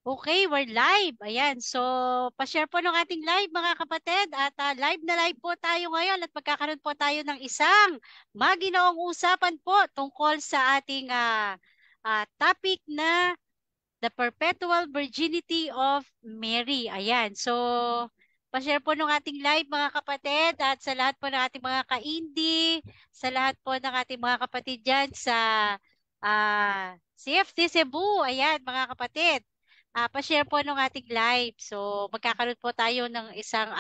Okay, we're live. Ayan. So, pa-share po ng ating live mga kapatid. At live na live po tayo ngayon at magkakaroon po tayo ng isang maginoong usapan po tungkol sa ating topic na The Perpetual Virginity of Mary. Ayan. So, pa-share po ng ating live mga kapatid at sa lahat po ng ating mga ka-indie, sa lahat po ng ating mga kapatid dyan sa CFT Cebu. Ayan mga kapatid. Pa-share po ng ating live. So, magkakaroon po tayo ng isang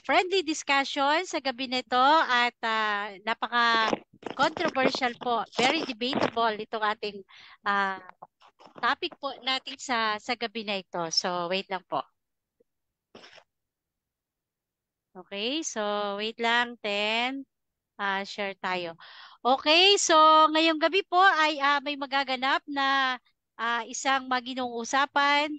friendly discussion sa gabi nito at napaka-controversial po. Very debatable itong ating ah, topic po natin sa gabi na ito. So, wait lang po. Okay, so wait lang, 10. Share tayo. Okay, so ngayong gabi po ay may magaganap na isang maginong usapan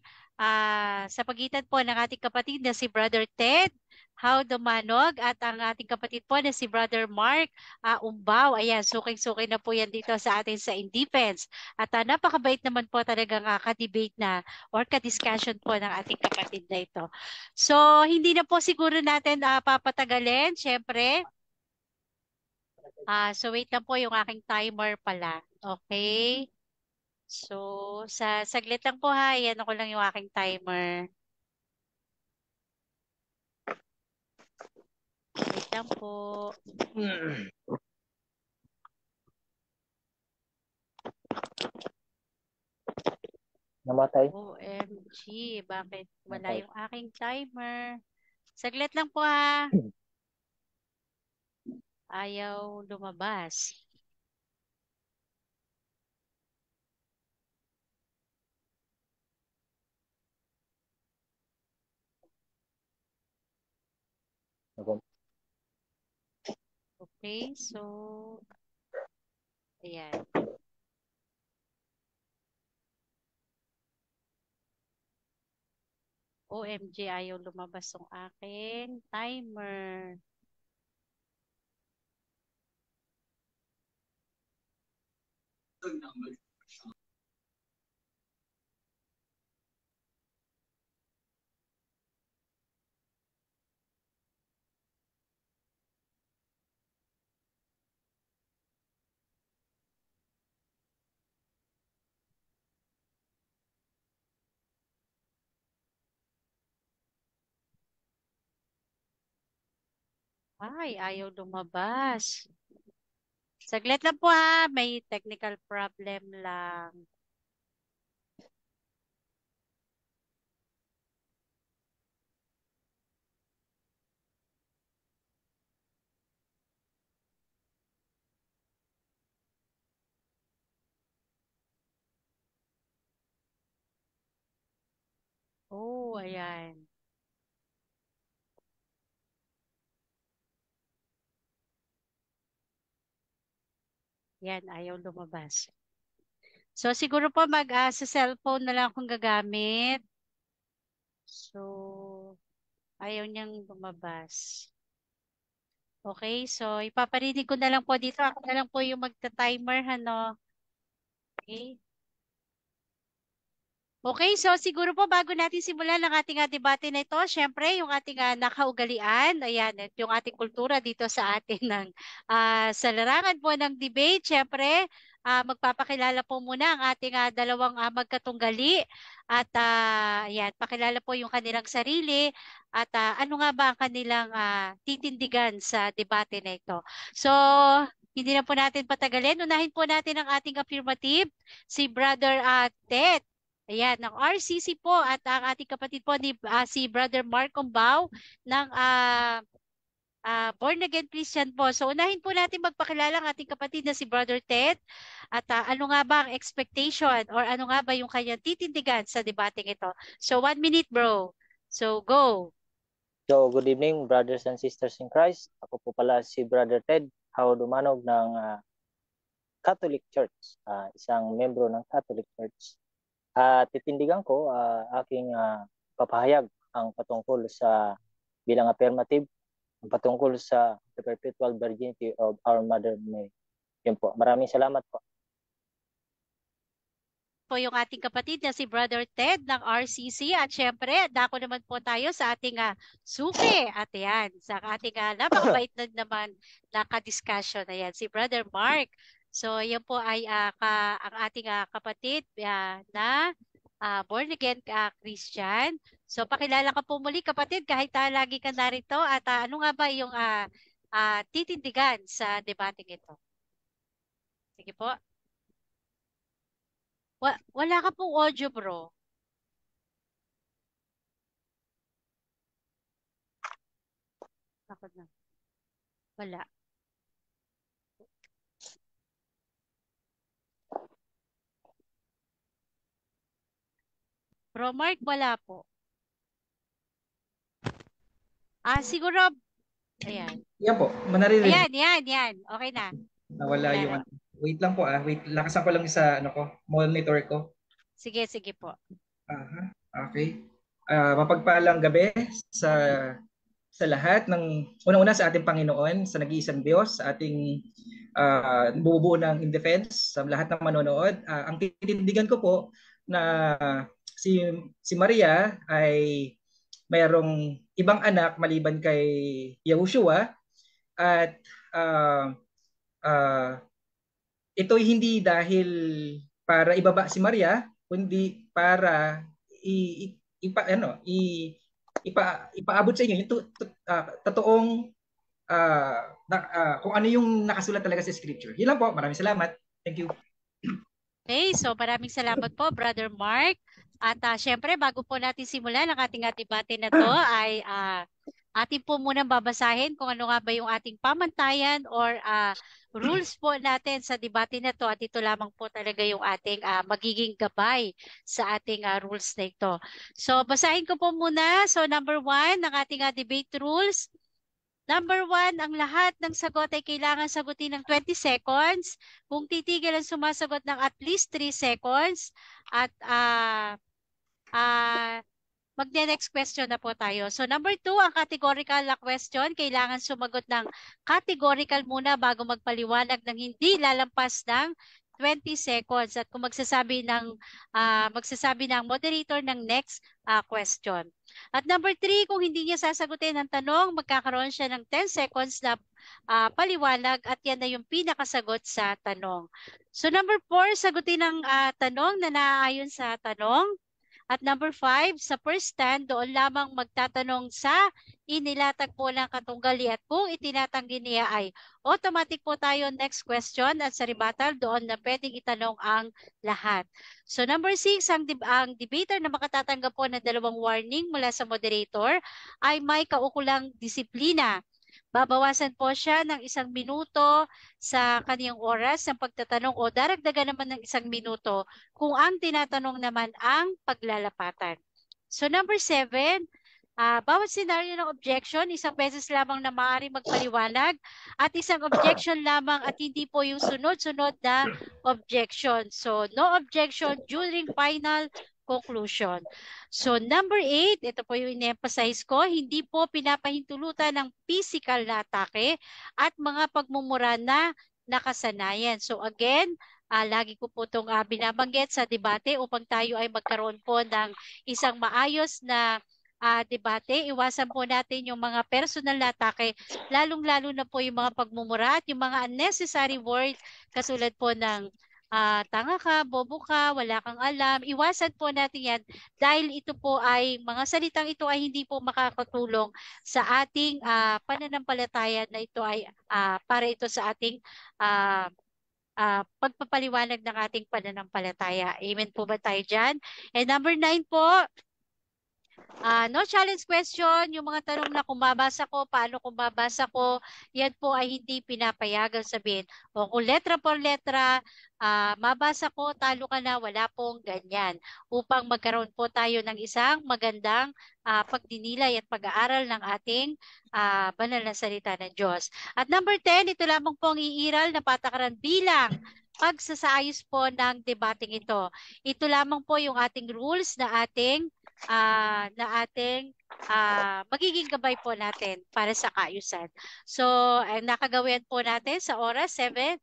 sa pagitan po ng ating kapatid na si Brother Ted How Dumanog at ang ating kapatid po na si Brother Mark Umbaw. Ayan, suking-suki na po yan dito sa atin sa In Defense. At napakabait naman po talagang ka-debate na or ka-discussion po ng ating kapatid na ito. So, hindi na po siguro natin papatagalin. Siyempre, so wait lang po yung aking timer pala. Okay. So, sa saglit lang po ha, yan ako lang yung aking timer. Wait lang po. Namatay. OMG, bakit wala yung aking timer? Saglit lang po ha. Ayaw lumabas. Okay, so, ayan. OMG, ayaw lumabas yung aking timer. Ay, ayaw lumabas. Saglit lang po ha, may technical problem lang. Oh, ayan. Yan, ayaw lumabas. So, siguro po sa cellphone na lang akong gagamit. So, ayaw niyang lumabas. Okay, so ipaparinig ko na lang po dito. Ako na lang po yung magta-timer, ano. Okay. Okay, so siguro po bago natin simulan ang ating debate na ito, syempre yung ating nakaugalian, ayan, at yung ating kultura dito sa atin ng sa larangan po ng debate, syempre magpapakilala po muna ang ating dalawang magkatunggali at ayan, pakilala po yung kanilang sarili at ano nga ba ang kanilang titindigan sa debate na ito. So, hindi na po natin patagalin. Unahin po natin ang ating affirmative, si Brother Ted. Ayan, ng RCC po at ang ating kapatid po ni si Brother Mark Combao ng Born Again Christian po. So unahin po natin magpakilala ang ating kapatid na si Brother Ted at ano nga ba ang expectation or ano nga ba yung kanyang titindigan sa debating ito. So 1 minute bro. So go. So, good evening, brothers and sisters in Christ. Ako po pala si Brother Ted How Dumanog ng Catholic Church, isang membro ng Catholic Church. Titindigan ko aking papahayag ang patungkol sa bilang affirmative, ang patungkol sa the perpetual virginity of our Mother Mary. Yun po. Maraming salamat po. po yung ating kapatid na si Brother Ted ng RCC. At syempre, dako naman po tayo sa ating suki. At yan, sa ating napakabait na naman na ka-discussion. Ayan, si Brother Mark. So, yan po ay ang ating kapatid na born again Christian. So, pakilala ka po muli kapatid kahit lagi ka narito. At ano nga ba yung titindigan sa debating ito? Sige po. Wala ka pong audio, bro. Takot na. Wala. Bro Mark, wala po. Siguro, ayan. Yan po, manaririnig. Yan. Okay na. Nawala yung ano. Wait lang po Wait, lakasan ko lang sa ano ko, monitor ko. Sige po. Aha. Okay. Mapagpalang gabi sa lahat ng unang-una sa ating Panginoon, sa nag-iisang Diyos, sa ating bumubuo ng In Defense, sa lahat ng manonood. Ang titindigan ko po na si Maria ay mayroong ibang anak maliban kay Yahushua at ito'y hindi dahil para ibaba si Maria, kundi para ipaabot sa inyo yung totoong kung ano yung nakasulat talaga sa scripture. Yun lang po. Maraming salamat. Thank you. Okay, so maraming salamat po, Brother Mark. At syempre, bago po natin simulan ang ating debate na to, ay atin po munang babasahin kung ano nga ba yung ating pamantayan or rules po natin sa debate na to. At ito lamang po talaga yung ating magiging gabay sa ating rules na ito. So, basahin ko po muna. So, number 1, ang ating debate rules. Number 1, ang lahat ng sagot ay kailangan sagutin ng 20 seconds. Kung titigil ang sumasagot ng at least 3 seconds. At magne-next question na po tayo. So number 2, ang categorical na question. Kailangan sumagot ng categorical muna bago magpaliwanag ng hindi lalampas ng 20 seconds. At kung magsasabi ng moderator ng next question. At number 3, kung hindi niya sasagutin ang tanong, magkakaroon siya ng 10 seconds na paliwanag at yan na yung pinakasagot sa tanong. So number 4, sagutin ang tanong na naaayon sa tanong. At number 5, sa first stand, doon lamang magtatanong sa inilatag po ng katunggali at kung itinatanggi niya ay automatic po tayo next question at sa rebuttal doon na pwedeng itanong ang lahat. So number 6, ang debater na makatatanggap po ng 2 warning mula sa moderator ay may kaukulang disiplina. Babawasan po siya ng 1 minuto sa kaniyang oras ng pagtatanong o daragdagan naman ng 1 minuto kung ang tinatanong naman ang paglalapatan. So number 7, bawat senaryo ng objection, 1 beses lamang na maaaring magpaliwanag at 1 objection lamang at hindi po yung sunod-sunod na objection. So no objection during final conclusion. So number 8, ito po yung in-emphasize ko, hindi po pinapahintulutan ng physical na atake at mga pagmumura na nakasanayan. So again, lagi ko po itong binabanggit sa debate upang tayo ay magkaroon po ng isang maayos na debate. Iwasan po natin yung mga personal na atake, lalong-lalo na po yung mga pagmumura at yung mga unnecessary word katulad po ng tanga ka, bobo ka, wala kang alam. Iwasan po natin yan dahil ito po ay, mga salitang ito ay hindi po makakatulong sa ating pananampalataya na ito ay para ito sa ating pagpapaliwanag ng ating pananampalataya. Amen po ba tayo dyan? And number 9 po, no challenge question, yung mga tanong na kung mabasa ko, paano kung mabasa ko, yan po ay hindi pinapayagan sabihin. O kung letra por letra, mabasa ko, talo ka na, wala pong ganyan. Upang magkaroon po tayo ng isang magandang pagdinilay at pag-aaral ng ating banal na salita ng Diyos. At number 10, ito lamang pong iiral na patakaran bilang pagsasaayos po ng debating ito. Ito lamang po yung ating rules na ating magiging gabay po natin para sa kaayusan. So, nakagawian po natin sa oras 7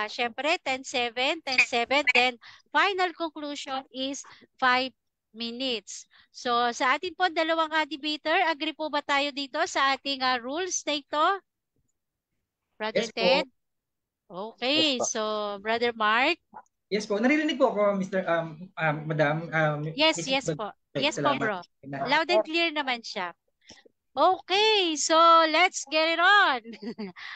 Syempre, 10-7, 10-7. Then, final conclusion is 5 minutes. So, sa atin po, dalawang debater, agree po ba tayo dito sa ating rules na ito? Brother Yes po. Ted? Okay, Yes po. so Brother Mark? Yes po. Naririnig po ako, Mr. Madam. Yes, Mrs. yes po. Yes po, Salamat. bro. Loud and clear naman siya. Okay, so let's get it on.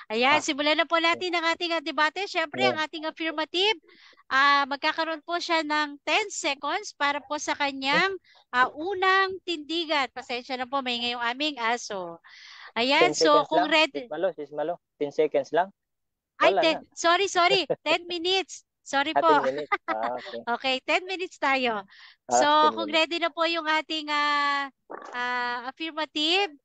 Ayan, simulan na po natin ang ating debate. Siyempre, ang ating affirmative, magkakaroon po siya ng 10 seconds para po sa kanyang unang tindigan. Pasensya na po, may ngayong aming aso. Ayan, 10 so seconds kung lang. ready... Sis Malo. 10 seconds lang. Ay, Wala na. sorry, 10 minutes. Sorry po. 10 minutes. Okay. Okay, 10 minutes tayo. So, 10 kung minutes. ready na po yung ating affirmative,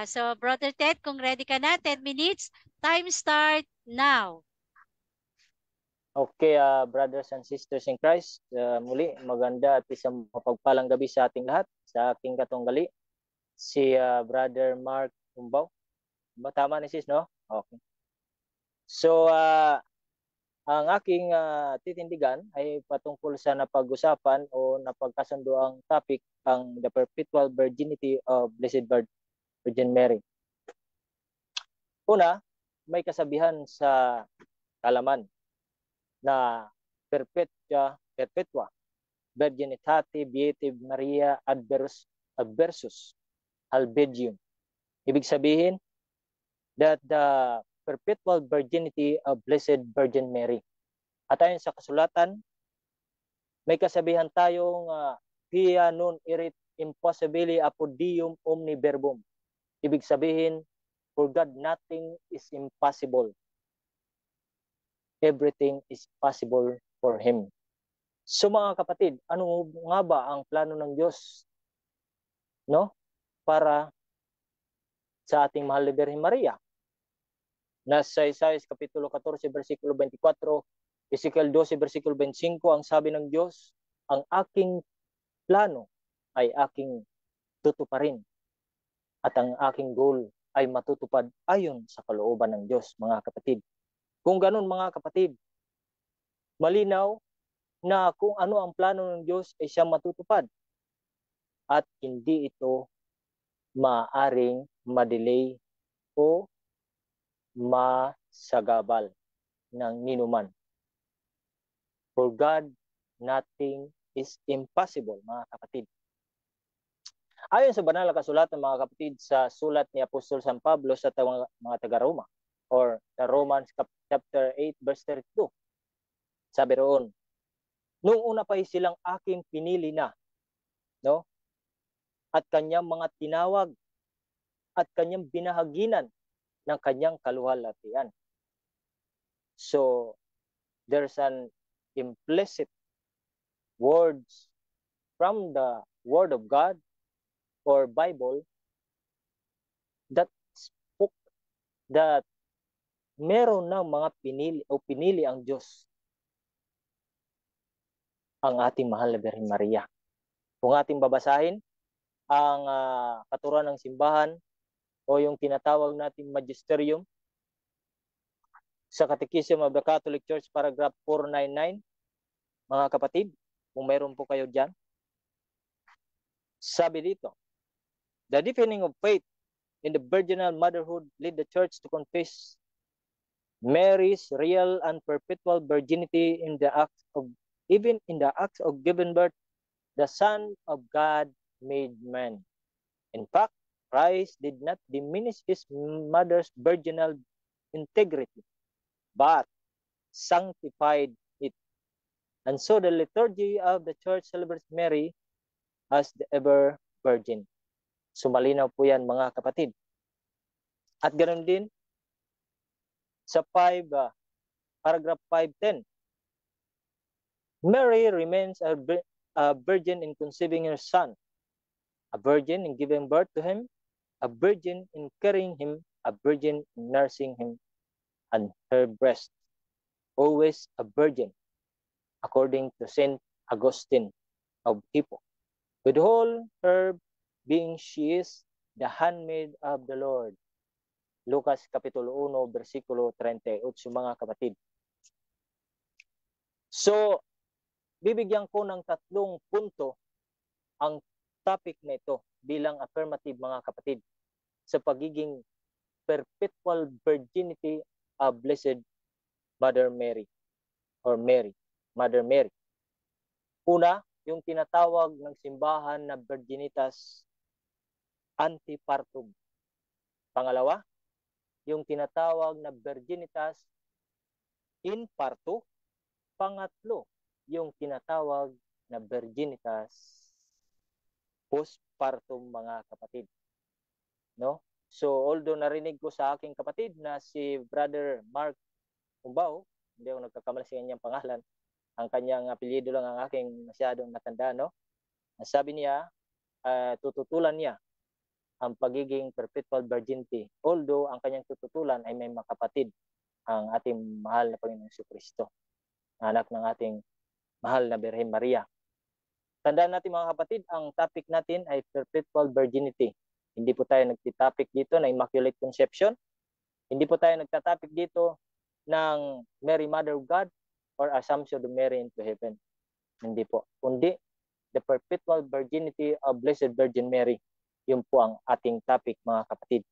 so Brother Ted, kung ready ka na, 10 minutes, time start now. Okay, brothers and sisters in Christ, muli maganda at isang mapagpalang gabi sa ating lahat. Sa aking katunggali, si Brother Mark Umbaw. Tama ni sis, no? Okay. So, ang aking titindigan ay patungkol sa napag-usapan o napagkasundo ang topic, ang the perpetual virginity of Blessed Virgin Mary. Una, may kasabihan sa kalaman na perpetua virginitate beati Maria adversus albegium. Ibig sabihin that the perpetual virginity of Blessed Virgin Mary. At ayon sa kasulatan, may kasabihan tayong via non erit impossibili apodium omni verbum. Ibig sabihin, for God nothing is impossible. Everything is possible for Him. So mga kapatid, ano nga ba ang plano ng Diyos, no? Para sa ating mahal na Birhen Maria? Nasa Isaiah Kapitulo 14, versikulo 24, Ezekiel 12, versikulo 25, ang sabi ng Diyos, ang aking plano ay aking tutuparin at ang aking goal ay matutupad ayon sa kalooban ng Diyos, mga kapatid. Kung ganun, mga kapatid, malinaw na kung ano ang plano ng Diyos ay siyang matutupad at hindi ito maaring madelay o masagabal ng ninuman. For God, nothing is impossible, mga kapatid. Ayon sa banal na kasulatan, mga kapatid, sa sulat ni Apostol San Pablo sa mga taga-Roma, or the Romans chapter 8, verse 32, sabi roon, nung una pa silang aking pinili na, no? At kanyang mga tinawag at kanyang binahaginan ng kanyang kaluwalhatian. So, there's an implicit words from the Word of God or Bible that spoke that meron ng mga pinili ang Diyos ang ating mahal na Birhen Maria. Kung ating babasahin ang katuruan ng simbahan o yung tinatawag nating magisterium sa Catechism of the Catholic Church, paragraph 499, mga kapatid, kung mayroon po kayo dyan, sabi dito, the deepening of faith in the virginal motherhood lead the Church to confess Mary's real and perpetual virginity in the act of giving birth, the Son of God made man. In fact, Christ did not diminish his mother's virginal integrity, but sanctified it. And so the liturgy of the Church celebrates Mary as the ever virgin. So malinaw po yan, mga kapatid. At ganoon din sa paragraph 510, Mary remains a virgin in conceiving her son, a virgin in giving birth to him, a virgin in carrying him, a virgin in nursing him and her breast, always a virgin, according to Saint Augustine of Hippo. With all her being, she is the handmaid of the Lord. Lucas Kapitulo 1, versikulo 38, mga kapatid. So, bibigyan ko ng 3 punto ang topic na ito bilang affirmative, mga kapatid, sa pagiging perpetual virginity of Blessed Mother Mary or Mary, Mother Mary. Una, yung tinatawag ng simbahan na virginitas antepartum. Pangalawa, yung tinatawag na virginitas in parto. Pangatlo, yung tinatawag na virginitas postpartum, mga kapatid. No? So, although narinig ko sa aking kapatid na si Brother Mark Umbao, hindi ako nagkakamali sa kanyang pangalan, ang kanyang apelyido lang ang aking masyadong natanda, no? Sabi niya, tututulan niya ang pagiging perpetual virginity. Although ang kanyang tututulan ay may makapatid, ang ating mahal na Panginoong Jesucristo, anak ng ating mahal na Birhen Maria. Tandaan natin, mga kapatid, ang topic natin ay perpetual virginity. Hindi po tayo nagtitopic dito na Immaculate Conception. Hindi po tayo nagtatopic dito ng Mary Mother of God or Assumption of Mary into Heaven. Hindi po. Kundi the perpetual virginity of Blessed Virgin Mary. Yun po ang ating topic, mga kapatid.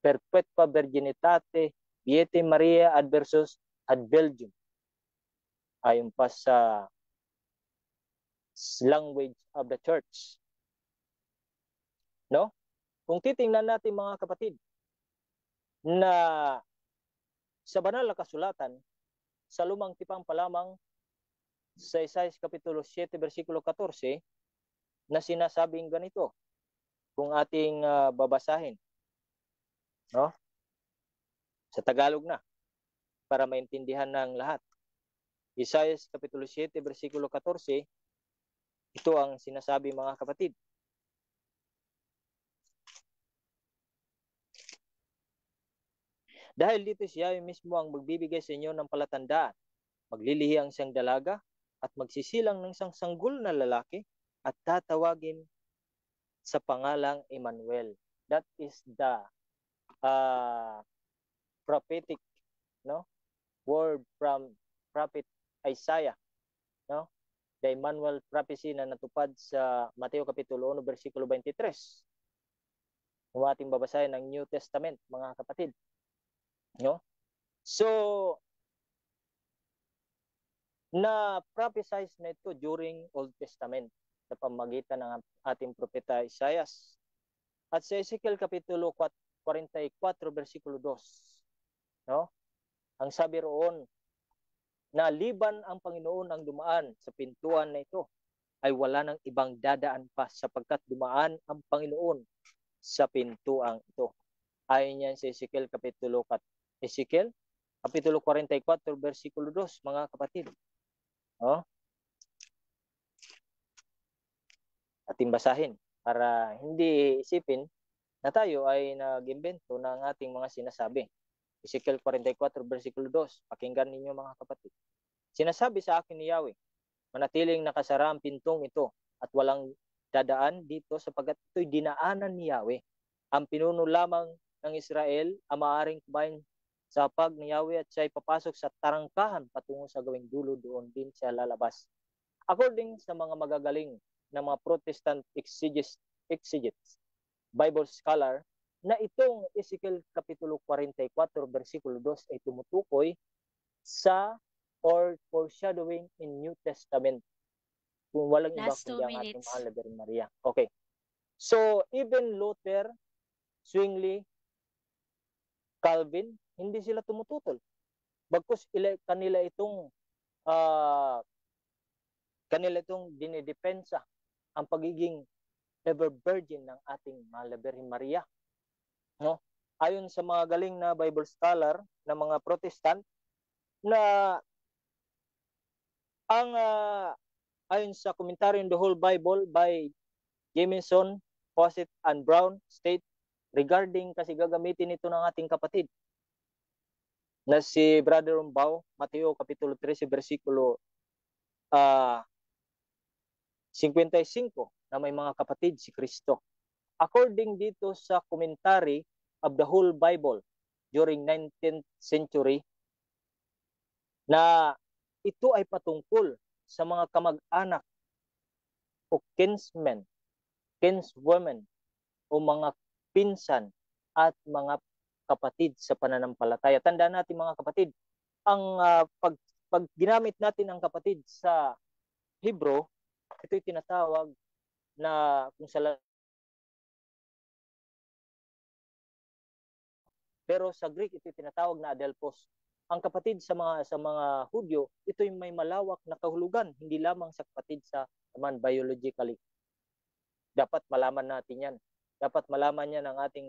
Perpetua Virginitate Beate Maria adversus ad Belgium. Ayon pa sa language of the church. No? Kung titingnan natin, mga kapatid, na sa banal na kasulatan, sa lumang tipang pa lamang, sa Isaias Kapitulo 7, versikulo 14, na sinasabing ganito, kung ating babasahin, no? Sa Tagalog na, para maintindihan ng lahat. Isaias Kapitulo 7, versikulo 14, ito ang sinasabi, mga kapatid. Dahil dito siya mismo ang magbibigay sa inyo ng palatandaan. Maglilihi ang siyang dalaga at magsisilang ng isang sanggol na lalaki at tatawagin sa pangalang Emmanuel. That is the prophetic, no, word from prophet Isaiah, no? The Emmanuel prophecy na natupad sa Mateo Kapitulo 1, versikulo 23. Kung ating babasahin ng New Testament, mga kapatid. No? So, na-prophesize na ito during Old Testament sa pamamagitan ng ating propeta Isaias. At sa Ezekiel Kapitulo 44, versikulo 2, no? Ang sabi roon, na liban ang Panginoon ang dumaan sa pintuan na ito, ay wala nang ibang dadaan pa sapagkat dumaan ang Panginoon sa pintuang ito. Ayon yan sa Ezekiel Kapitulo 44, versikulo 2, mga kapatid. No? Ating basahin para hindi isipin na tayo ay nag-imbento ng ating mga sinasabi. Ezekiel 44, versikulo 2. Pakinggan ninyo, mga kapatid. Sinasabi sa akin ni Yahweh, manatiling nakasara ang pintong ito at walang dadaan dito sapagkat ito'y dinaanan ni Yahweh. Ang pinuno lamang ng Israel ang maaaring kumain sa hapag ni Yahweh at siya ay papasok sa tarangkahan patungo sa gawing dulo, doon din siya lalabas. According sa mga magagaling na mga Protestant exegetes, Bible scholar, na itong Ezekiel Kapitulo 44, versikulo 2 ay tumutukoy sa or foreshadowing in New Testament. Kung walang iba kundi ang ating mahal na Birhen Maria. Okay. So, even Luther, Zwingli, Calvin, hindi sila tumututol. Bagkus kanila itong dinidepensa ang pagiging ever virgin ng ating mahal na Birhen Maria. No? Ayon sa mga galing na Bible scholar na mga Protestant, na ang ayon sa Commentary on the Whole Bible by Jameson, Fawcett, and Brown state regarding kasi gagamitin ito ng ating kapatid na si Brother Umbao, Mateo Kapitulo 13, versikulo 55, na may mga kapatid si Kristo. According dito sa Commentary of the Whole Bible during 19th century, na ito ay patungkol sa mga kamag-anak o kinsmen, kinswomen o mga pinsan at mga kapatid sa pananampalataya. Tandaan natin mga kapatid, ang pag ginamit natin ang kapatid sa Hebrew, ito'y tinatawag na kung sa pero sa Greek ito tinatawag na adelphos. Ang kapatid sa mga Hudyo, ito'y may malawak na kahulugan, hindi lamang sa kapatid sa naman biologically. Dapat malaman natin 'yan. Dapat malaman niya ng ating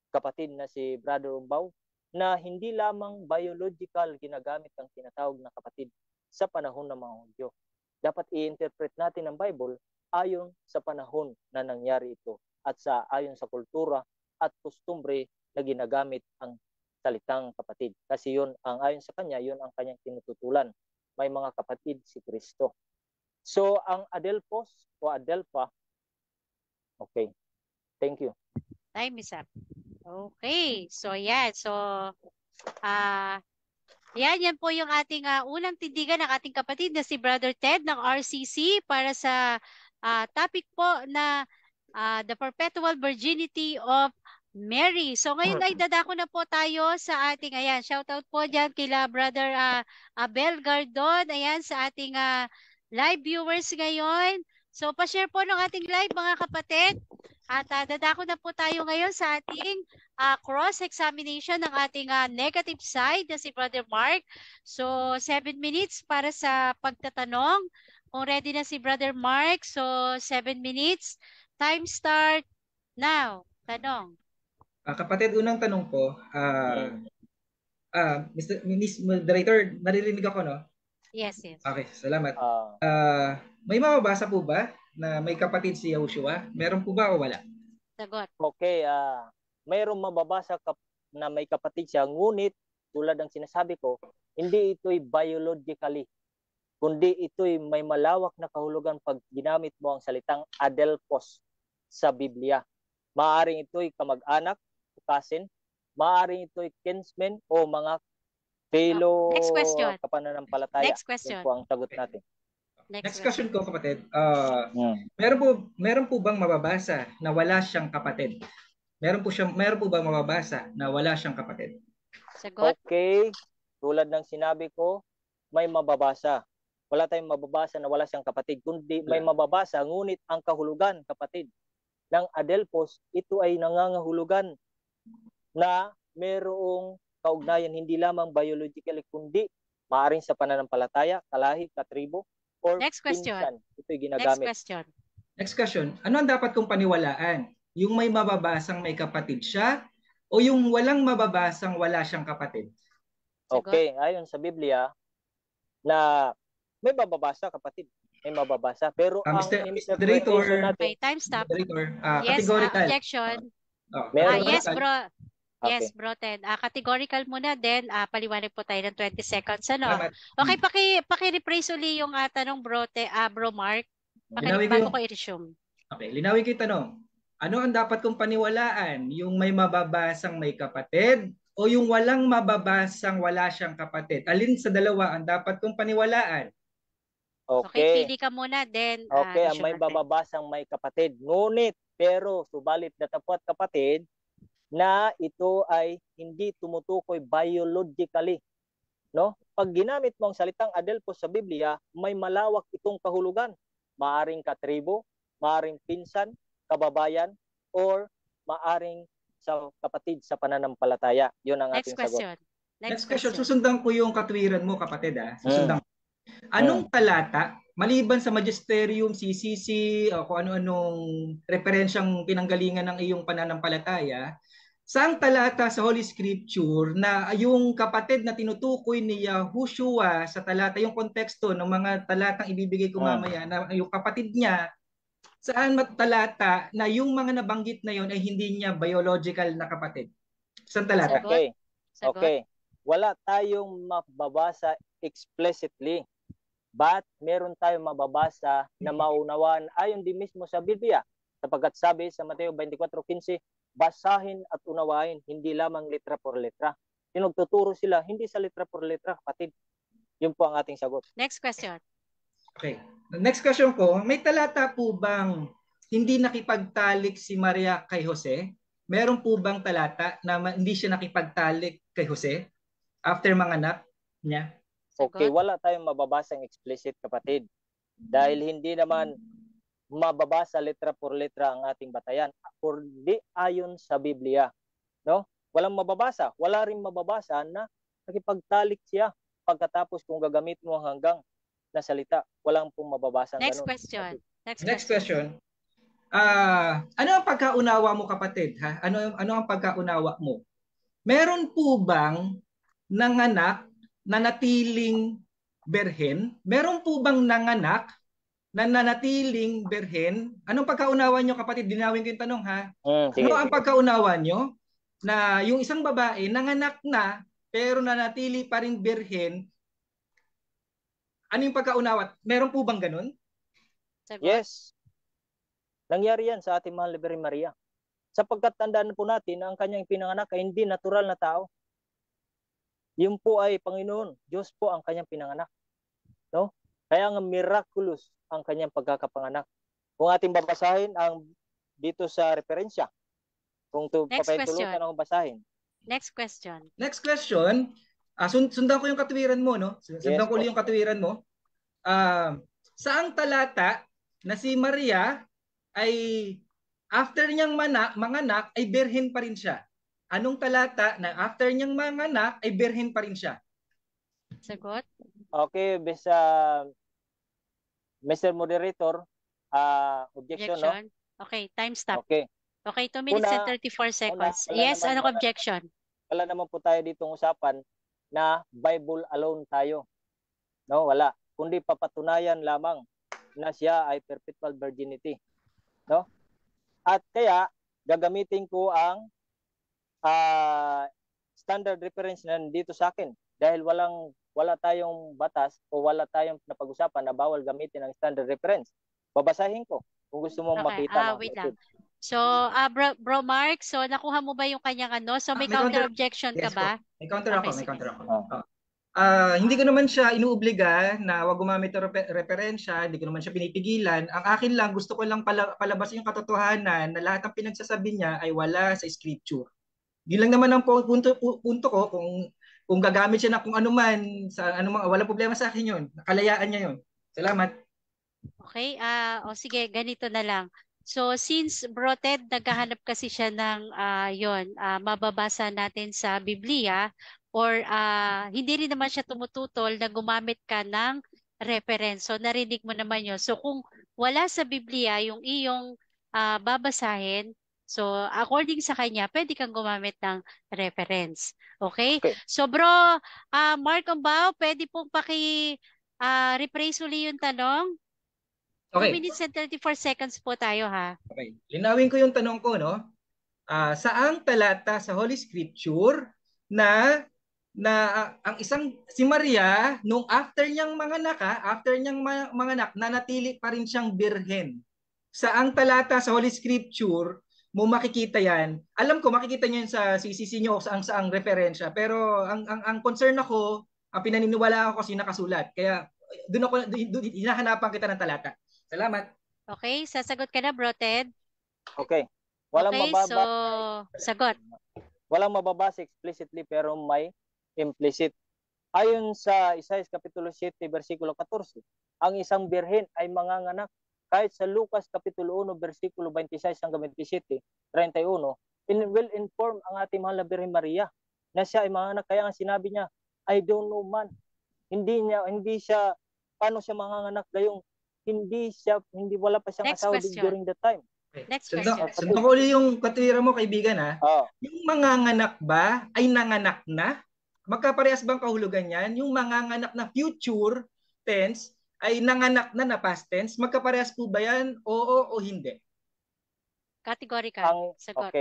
kapatid na si Brother Umbaw na hindi lamang biological ginagamit ang tinatawag na kapatid sa panahon ng mga Hudyo. Dapat i-interpret natin ang Bible ayon sa panahon na nangyari ito at ayon sa kultura at kostumbre na ginagamit ang salitang kapatid. Kasi yun ang ayon sa kanya, yun ang kanyang tinututulan. May mga kapatid si Kristo. So ang adelphos o adelpha, okay. Thank you. Time is up. Okay. So, yan. So, yan po yung ating unang tindigan ng ating kapatid na si Brother Ted ng RCC para sa topic po na the perpetual virginity of Mary. So ngayon ay dadako na po tayo sa ating, ayan, shoutout po dyan kila Brother Abel Gardon, ayan, sa ating live viewers ngayon. So pa-share po ng ating live mga kapatid. At dadako na po tayo ngayon sa ating cross-examination ng ating negative side na si Brother Mark. So 7 minutes para sa pagtatanong. Kung ready na si Brother Mark, so 7 minutes. Time start now. Tanong. Kapatid, unang tanong ko, Miss Moderator, naririnig ako, no? Yes, yes. Okay, salamat. May mababasa po ba na may kapatid si Yahushua? Meron po ba o wala? Sagot. Okay, mayroong mababasa na may kapatid siya, ngunit tulad ng sinasabi ko, hindi ito'y biologically, kundi ito'y may malawak na kahulugan pag ginamit mo ang salitang adelphos sa Biblia. Maaring ito'y kamag-anak, cousin, maaring ito'y kinsmen o mga fellow kapananampalataya. Next question. Yun po ang sagot natin. Next question ko, kapatid. Meron po bang mababasa na wala siyang kapatid? Meron po bang mababasa na wala siyang kapatid? Sagot. Okay. Tulad ng sinabi ko, may mababasa. Wala tayong mababasa na wala siyang kapatid, kundi may mababasa, ngunit ang kahulugan, kapatid, ng adelphos, ito ay nangangahulugan na mayroong kaugnayan hindi lamang biologically, kundi maaaring sa pananampalataya, kalahi, katribo, or next question. Pinsan. Ito'y ginagamit. Next question. Ano ang dapat kong paniwalaan? Yung may mababasang may kapatid siya o yung walang mababasang wala siyang kapatid? Okay, ayon sa Biblia na may mababasa, kapatid. May mababasa. Pero ang Moderator, natin, okay, time stop. Yes, categorical. Objection. Yes, bro. Okay. Yes, bro, Ted. Categorical muna, then paliwanag po tayo ng 20 seconds. Ano? Salamat. Okay, paki-rephrase uli yung tanong, bro Mark. Bago ko i-resume. Okay, linawin ko yung tanong. Ano ang dapat kong paniwalaan? Yung may mababasang may kapatid o yung walang mababasang wala siyang kapatid? Alin sa dalawa ang dapat kong paniwalaan? Okay, pili ka muna, then okay, ang may mababasang may kapatid. Ngunit, pero subalit datapwat kapatid na ito ay hindi tumutukoy biologically. No? Pag ginamit mo ang salitang adelphos sa Biblia, may malawak itong kahulugan. Maaring katribo, maaring pinsan, kababayan, or maaring sa kapatid sa pananampalataya. Yun ang ating sagot. Next question. Susundan ko yung katwiran mo, kapatid. Susundan ko. Anong talata, maliban sa magisterium, CCC, o kung ano-anong referensyang pinanggalingan ng iyong pananampalataya, saang talata sa Holy Scripture na yung kapatid na tinutukoy ni Yahushua sa talata, yung konteksto ng mga talatang ibibigay ko mamaya, na yung kapatid niya, saan talata na yung mga nabanggit na yon ay hindi niya biological na kapatid? Saan talata? Okay. Wala tayong mababasa explicitly, but meron tayong mababasa na maunawaan ayon din mismo sa Biblia. Sapagkat sabi sa Mateo 24:15, basahin at unawain, hindi lamang letra por letra. Tinuturo sila, hindi sa letra por letra, kapatid. Yun po ang ating sagot. Next question. Okay. Next question ko, may talata po bang hindi nakipagtalik si Maria kay Jose? Meron po bang talata na hindi siya nakipagtalik kay Jose after manganak niya? Okay, Sagot. wala tayong mababasang explicit, kapatid. Dahil hindi naman mababasa letra por letra ang ating batayan, kundi ayon sa Biblia, no? Walang mababasa, wala ring mababasa na nakipagtalik siya pagkatapos kung gagamit mo hanggang na salita. Walang pong mababasa Next ganun. question. Next question. Ano ang pagkaunawa mo, kapatid? Ha? Ano ang pagkaunawa mo? Meron po bang nanganak na natiling berhen? Meron po bang nanganak na nanatiling berhen? Anong pagkaunawa nyo, kapatid? Dinawin ko yung tanong, ha? Sige, Ano ang sige. pagkaunawa nyo na yung isang babae nanganak na pero nanatili pa rin berhen? Ano yung pagkaunawa? Meron po bang ganun? Sagot. Yes. Nangyari yan sa ating mahal na Birhen Maria. Sapagkat tandaan po natin na ang kanyang pinanganak ay hindi natural na tao. Yun po ay Panginoon. Diyos po ang kanyang pinanganak. No? Kaya nga miraculous ang kanyang pagkakapanganak. Kung ating babasahin ang dito sa referensya, kung Next papahintulutan question. akong basahin. Next question. Next question. Sundan ko yung katuwiran mo, no? Sundan Yes ko ulit po. yung katuwiran mo. Saang talata na si Maria ay after niyang manganak ay berhen pa rin siya? Anong talata na after niyang manganak ay berhen pa rin siya? Sagot. Okay, bisa Mr. Moderator, objection, no? Objection. Okay, time stop. Okay. Okay, 2 minutes and 34 seconds. Yes, anong objection? Wala naman po tayo ditong usapan na Bible alone tayo. No, wala. Kundi papatunayan lamang na siya ay perpetual virginity. No? At kaya gagamitin ko ang standard reference na dito sa akin dahil wala tayong batas o wala tayong napag-usapan na bawal gamitin ang standard reference. Babasahin ko kung gusto mong Okay, makita. wait lang. So, bro Mark, so nakuha mo ba yung kanyang ano? So may May counter objection ka Yes ba? po. May counter ako, Okay, may sige. counter ako. Hindi ko naman siya inuobliga na wag gumamit ng referensya, hindi ko naman siya pinipigilan. Ang akin lang, gusto ko lang palabasin yung katotohanan na lahat ng pinagsasabi niya ay wala sa scripture. Yun lang naman ang punto ko, kung gagamit siya na kung ano man, sa ano man, wala problema sa akin yun. Nakalayaan niya yun. Salamat. Okay, sige, ganito na lang. So since Bro Ted, naghahanap kasi siya ng mababasa natin sa Biblia or hindi rin naman siya tumututol na gumamit ka ng reference. So narinig mo naman yun. So kung wala sa Biblia yung iyong babasahin, so according sa kanya, pwede kang gumamit ng reference. Okay? Okay. So bro, Mark Ambao, pwede pong rephrase uli yung tanong? 2 Okay. minutes and 34 seconds po tayo, ha? Okay. Linawin ko yung tanong ko, no? Saang talata sa Holy Scripture na ang isang si Maria nung after niyang manganak, nanatili pa rin siyang birhen. Saang talata sa Holy Scripture mo makikita yan? Alam ko makikita niyo yan sa CCC niyo saang referensya, pero ang concern ako, ang pinaniniwala ako kasi nakasulat. Kaya doon hinahanapan kita ng talata. Salamat. Okay, sasagot ka na, Bro Ted? Okay. Walang Okay, so sagot. Walang mababasa explicitly pero may implicit. Ayon sa Isaiah Kapitulo 7, versikulo 14, ang isang birhen ay manganganak. Kahit sa Lucas Kapitulo 1, versikulo 26 hanggang 27, 31, will inform ang ating mahal na Birhen Maria na siya ay manganganak. Kaya ang sinabi niya, I don't know man. Hindi siya, paano siya manganganak gayong wala pa siyang Next asawa question. during that time. Next question. Sundan ko ulit yung katwira mo, kaibigan, ha? Yung manganganak ba ay nanganak na? Magkaparehas bang kahulugan yan? Yung manganganak na future tense ay nanganak na past tense? Magkaparehas po ba yan? Oo o hindi? Categorical. Sagot.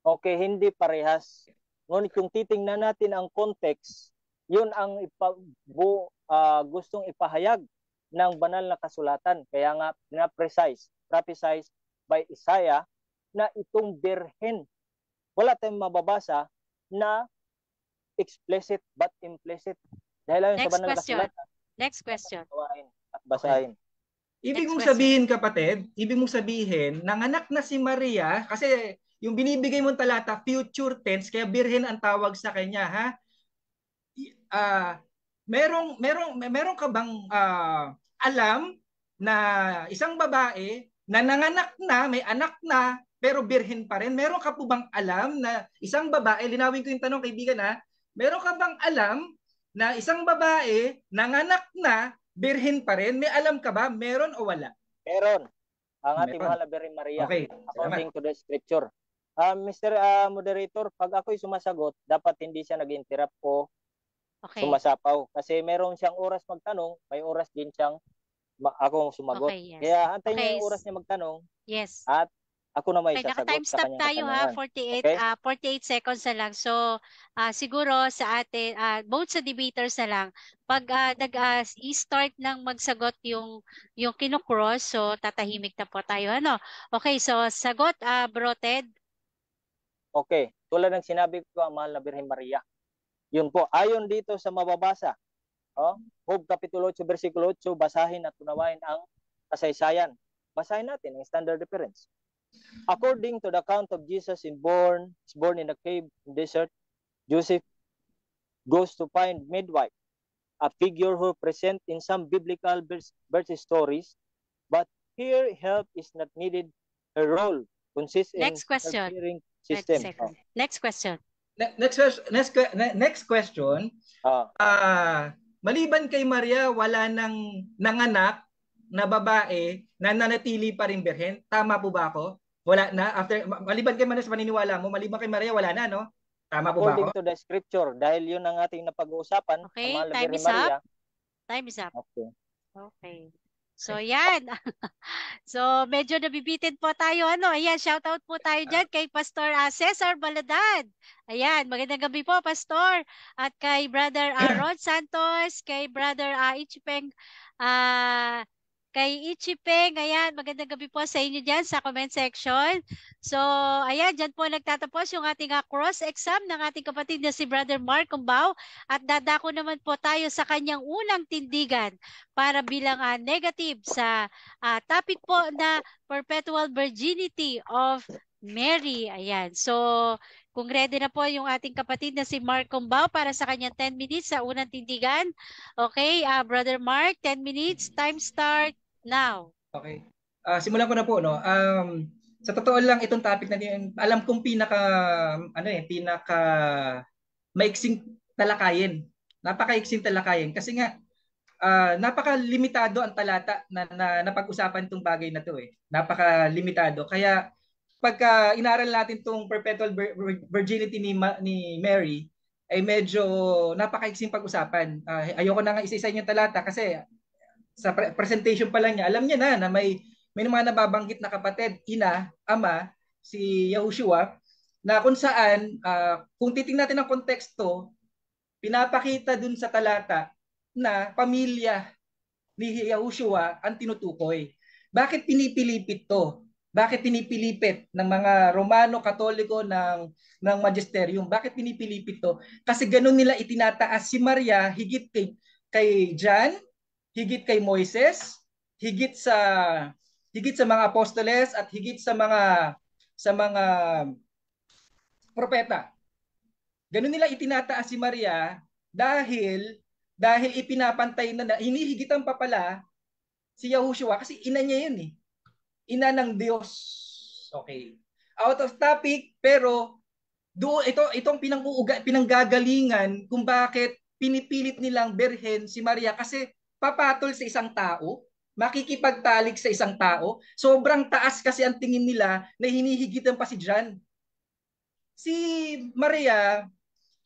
Okay, hindi parehas. Ngunit kung titingnan natin ang context, yun ang gustong ipahayag ng banal na kasulatan. Kaya nga, prophesied by Isaiah na itong birhen. Wala tayong mababasa na explicit but implicit. Dahil ayon sa Next banal na question. kasulatan, Next question. gawain at basahin. Ibig Next mong question. sabihin, kapatid, ibig mong sabihin, nanganak na si Maria, kasi yung binibigay mong talata, future tense, kaya birhen ang tawag sa kanya, ha? Merong ka bang alam na isang babae na nanganak na, may anak na, pero birhen pa rin? Meron ka po bang alam na isang babae, linawin ko yung tanong, kaibigan, ha? Meron ka bang alam na isang babae nanganak na, birhen pa rin? May alam ka ba? Meron o wala? Meron. Ang ating Meron. mahal na Birhen Maria, Okay, according salamat. to the scripture. Mr. Moderator, pag ako'y sumasagot, dapat hindi siya nag-interrupt o Okay. sumasapaw. Kasi meron siyang oras magtanong, may oras din siyang akong sumagot. Okay, yes. Kaya antayin niya Okay. yung oras niya magtanong Yes. at ako na may Okay, sasagot naka-time sa stop kanyang tayo ha, katanungan. 48 Okay? 48 seconds na lang. So, siguro sa atin both sa debaters na lang, pag i-start ng magsagot yung kino-cross, so tatahimik na po tayo, ano? Okay, so sagot Bro Ted. Okay, tulad ng sinabi ko, ang mahal na Birhen Maria. Yun po, ayon dito sa mababasa, Job Kapitulo 8, versikulo 8, basahin at tunawain ang kasaysayan. Basahin natin ang standard reference. According to the account of Jesus is born in a cave in desert, Joseph goes to find midwife, a figure who present in some biblical birth stories, but here help is not needed. Her role consists in Next question. caring system. Next question. Next question. Maliban kay Maria, wala nang nanganak na babae na nanatili pa rin birhen. Tama po ba ako? Wala na? Maliban kay Maria, sa paniniwala mo, maliban kay Maria, wala na, no? Tama po ba ako? According to the scripture, dahil yun ang ating napag-uusapan, Okay, ang mahal na time Birhen is up. Maria. Time is up. Okay. Okay. So, yan. So, medyo nabibitin po tayo. Ayan, shout out po tayo dyan kay Pastor Cesar Baladad. Ayan, magandang gabi po, Pastor. At kay Brother Rod Santos, kay Brother Ichipeng, ayan, magandang gabi po sa inyo dyan sa comment section. So, ayan, dyan po nagtatapos yung ating cross-exam ng ating kapatid na si Brother Mark Cumbao. At dadako naman po tayo sa kanyang unang tindigan para bilang negative sa topic po na perpetual virginity of Mary. Ayan. So, kung ready na po yung ating kapatid na si Mark Cumbao para sa kanyang 10 minutes sa unang tindigan. Okay, Brother Mark, 10 minutes. Time start now. Okay. Simulan ko na po, no. Sa totoo lang itong topic na din, alam kong pinaka maiksing talakayin. Napakaiksing talakayin kasi nga napakalimitado ang talata na napag-usapan itong bagay na to eh. Napakalimitado. Kaya pagka inaral natin itong perpetual virginity ni Mary, ay medyo napakaiksing pag-usapan. Ayoko na nga isa-isa yung talata kasi sa presentation pa lang niya, alam niya na may mga nababanggit na kapatid, ina, ama, si Yahushua, na kung saan, kung titingnan natin ang konteksto, pinapakita dun sa talata na pamilya ni Yahushua ang tinutukoy. Bakit pinipilipit to? Bakit pinipilipit ng mga Romano Katoliko ng magisterium? Bakit pinipilipit to? Kasi ganun nila itinataas si Maria higit kay John, higit kay Moises, higit sa mga apostoles at higit sa mga propeta. Ganun nila itinataas si Maria dahil ipinapantay na hinihigitan pa pala si Yahushua kasi ina niya yun eh. Ina ng Diyos. Okay. Out of topic pero itong pinanggagalingan kung bakit pinipilit nilang berhen si Maria kasi papatol sa isang tao, makikipagtalik sa isang tao. Sobrang taas kasi ang tingin nila na hinihigitan pa si John. Si Maria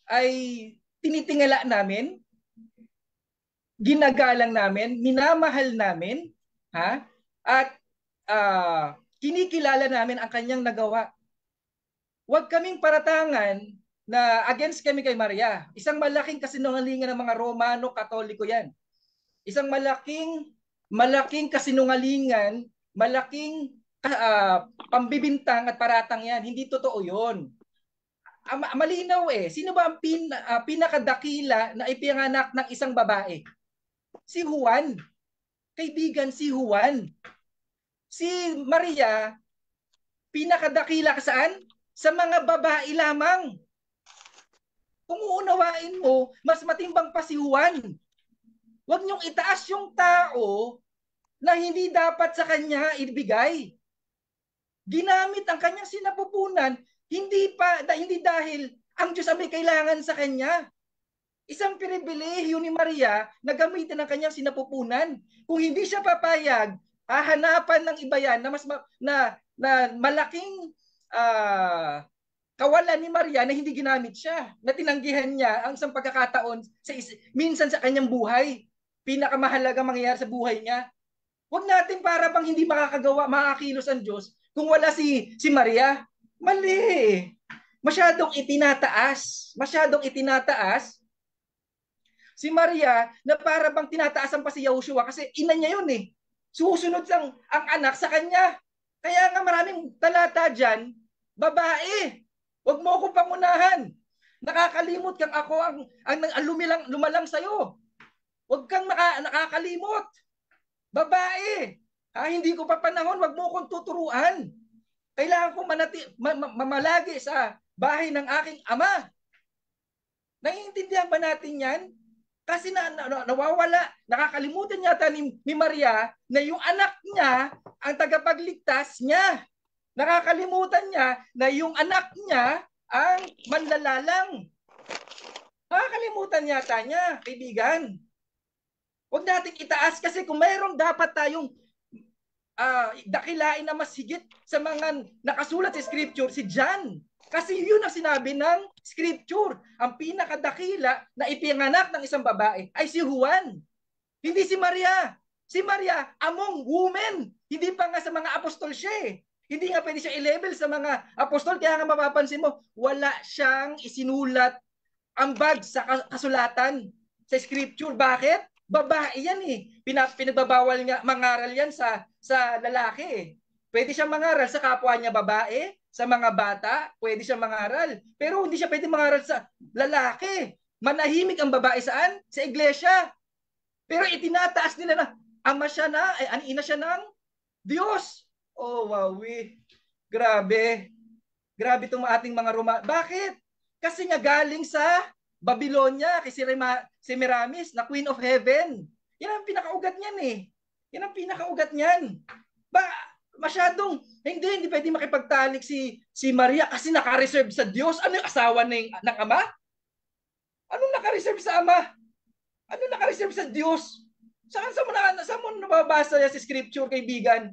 ay tinitingala namin, ginagalang namin, minamahal namin, ha? At kinikilala namin ang kanyang nagawa. Huwag kaming paratangan na against kami kay Maria. Isang malaking kasinungalingan ng mga Romano Katoliko yan. Isang malaking kasinungalingan, malaking pambibintang at paratang yan. Hindi totoo yun. malinaw eh. Sino ba ang pinakadakila na ipinanganak ng isang babae? Si Juan. Kaibigan, si Juan. Si Maria, pinakadakila saan? Sa mga babae lamang. Kung uunawain mo, mas matimbang pa si Juan. Huwag niyong itaas yung tao na hindi dapat sa kanya ibigay. Ginamit ang kanyang sinapupunan hindi dahil ang Diyos ang may kailangan sa kanya. Isang pribilehiyo ni Maria na gamitin ang kanyang sinapupunan. Kung hindi siya papayag, hahanapan ng iba yan na malaking kawalan ni Maria na hindi ginamit siya, na tinanggihan niya ang isang pagkakataon minsan sa kanyang buhay. Pinakamahalaga mangyayari sa buhay niya. Huwag natin para bang hindi makakilos ang Diyos kung wala si Maria. Mali. Masyadong itinataas si Maria na para bang tinataasan pa si Yahushua kasi ina niya yun eh. Susunod ang anak sa kanya. Kaya nga maraming talata dyan, babae, huwag mo akong pangunahan. Nakakalimot kang ako ang lumalang sa'yo. Huwag kang nakakalimot. Babae, hindi ko pa panahon, wag mo akong tuturuan. Kailangan ko mamalagi sa bahay ng aking ama. Naiintindihan ba natin yan? Kasi nawawala, nakakalimutan yata ni Maria na yung anak niya ang tagapagligtas niya. Nakakalimutan niya na yung anak niya ang manlalalang. Nakakalimutan yata niya, kaibigan. Huwag nating itaas kasi kung mayroong dapat tayong dakilain na mas higit sa mga nakasulat sa Scripture, si John. Kasi yun ang sinabi ng Scripture. Ang pinakadakila na ipinanganak ng isang babae ay si Juan. Hindi si Maria. Si Maria, among women. Hindi pa nga sa mga apostol siya eh. Hindi nga pwede siya i-label sa mga apostol. Kaya nga mapapansin mo, wala siyang isinulat ambag sa kasulatan sa Scripture. Bakit? Babae yan eh. Pinagbabawal nga mangaral yan sa lalaki eh. Pwede siyang mangaral sa kapwa niya babae, sa mga bata, pwede siyang mangaral. Pero hindi siya pwede mangaral sa lalaki. Manahimik ang babae saan? Sa iglesia. Pero itinataas nila na ama siya na, ina siya ng Diyos. Oh, wow. Grabe. Grabe itong ating mga Roma. Bakit? Kasi nga galing sa Babylonia, kay Semiramis, na Queen of Heaven. Yan ang pinakaugat niyan eh. Yan ang pinakaugat niyan. Masyadong, hindi pwede makipagtalik si Maria kasi naka-reserve sa Diyos. Ano yung asawa ng ama? Anong naka-reserve sa ama? Anong naka-reserve sa Diyos? Saan mo nababasa sa Scripture, kaibigan?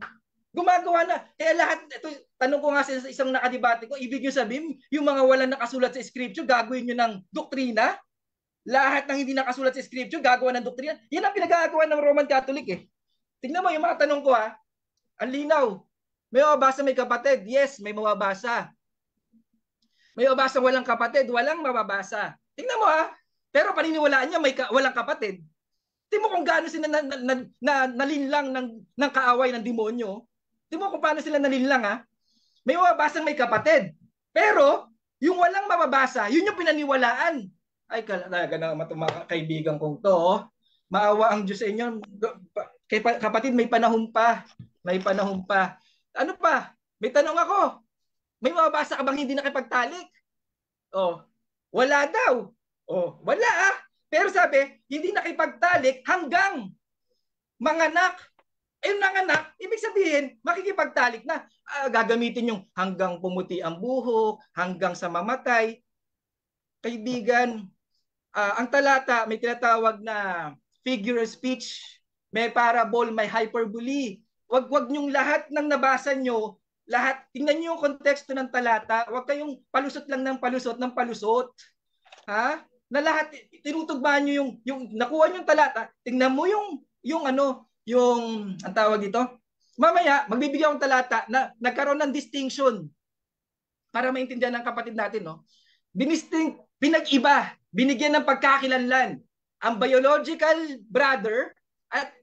Gumagawa na. Kaya lahat, ito, tanong ko nga sa isang nakadebate ko, ibig nyo sabihin, yung mga walang nakasulat sa Scripture, gagawin nyo ng doktrina? Lahat ng hindi nakasulat sa Scripture, gagawa ng doktrina? Yan ang pinagagawa ng Roman Catholic eh. Tingnan mo yung mga tanong ko ha. Ang linaw. May mababasa may kapatid? Yes, may mababasa. May mababasa walang kapatid? Walang mababasa. Tingnan mo ha. Pero paniniwalaan niya walang kapatid. Tingnan mo kung gaano sila nalinlang ng kaaway ng demonyo. Tingnan mo kung paano sila nalinlang ha. May mababasang may kapatid. Pero yung walang mababasa, yun yung pinaniwalaan. Ay, talaga na mga kaibigan kong to. Maawa ang Diyos sa inyo. Kapatid, may panahon pa. May panahon pa. Ano pa? May tanong ako. May mababasa ka bang hindi nakipagtalik? Oh, wala daw. Oh, wala ah. Pero sabi, hindi nakipagtalik hanggang manganak. Eh, nanganak, ibig sabihin, makikipagtalik na. Gagamitin yung hanggang pumuti ang buhok, hanggang sa mamatay. Kaibigan, ang talata may tinatawag na figure of speech, may parable, may hyperbole. Wag niyong lahat ng nabasa nyo, lahat, tingnan niyo yung konteksto ng talata, wag kayong palusot lang ng palusot. Ha? Na lahat, tinutugmaan nyo yung nakuha nyo yung talata, tingnan mo yung ang tawag dito, mamaya, magbibigyan akong talata na nagkaroon ng distinction para maintindihan ng kapatid natin, no? Pinag-iba, binigyan ng pagkakilanlan ang biological brother at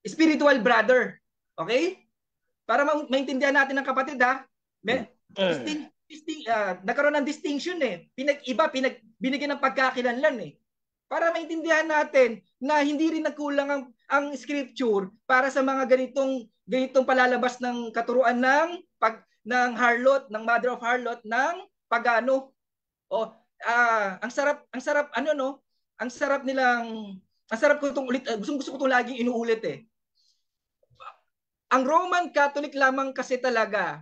spiritual brother. Okay? Para maintindihan natin ng kapatid ha. nagkaroon ng distinction eh. Binigyan ng pagkakilanlan eh. Para maintindihan natin na hindi rin nagkulang ang scripture para sa mga ganitong palalabas ng katuruan ng harlot, ng mother of harlot, ng pagano. O ang sarap ano no? Ang sarap ko itong ulit, gusto ko itong laging inuulit eh. Ang Roman Catholic lamang kasi talaga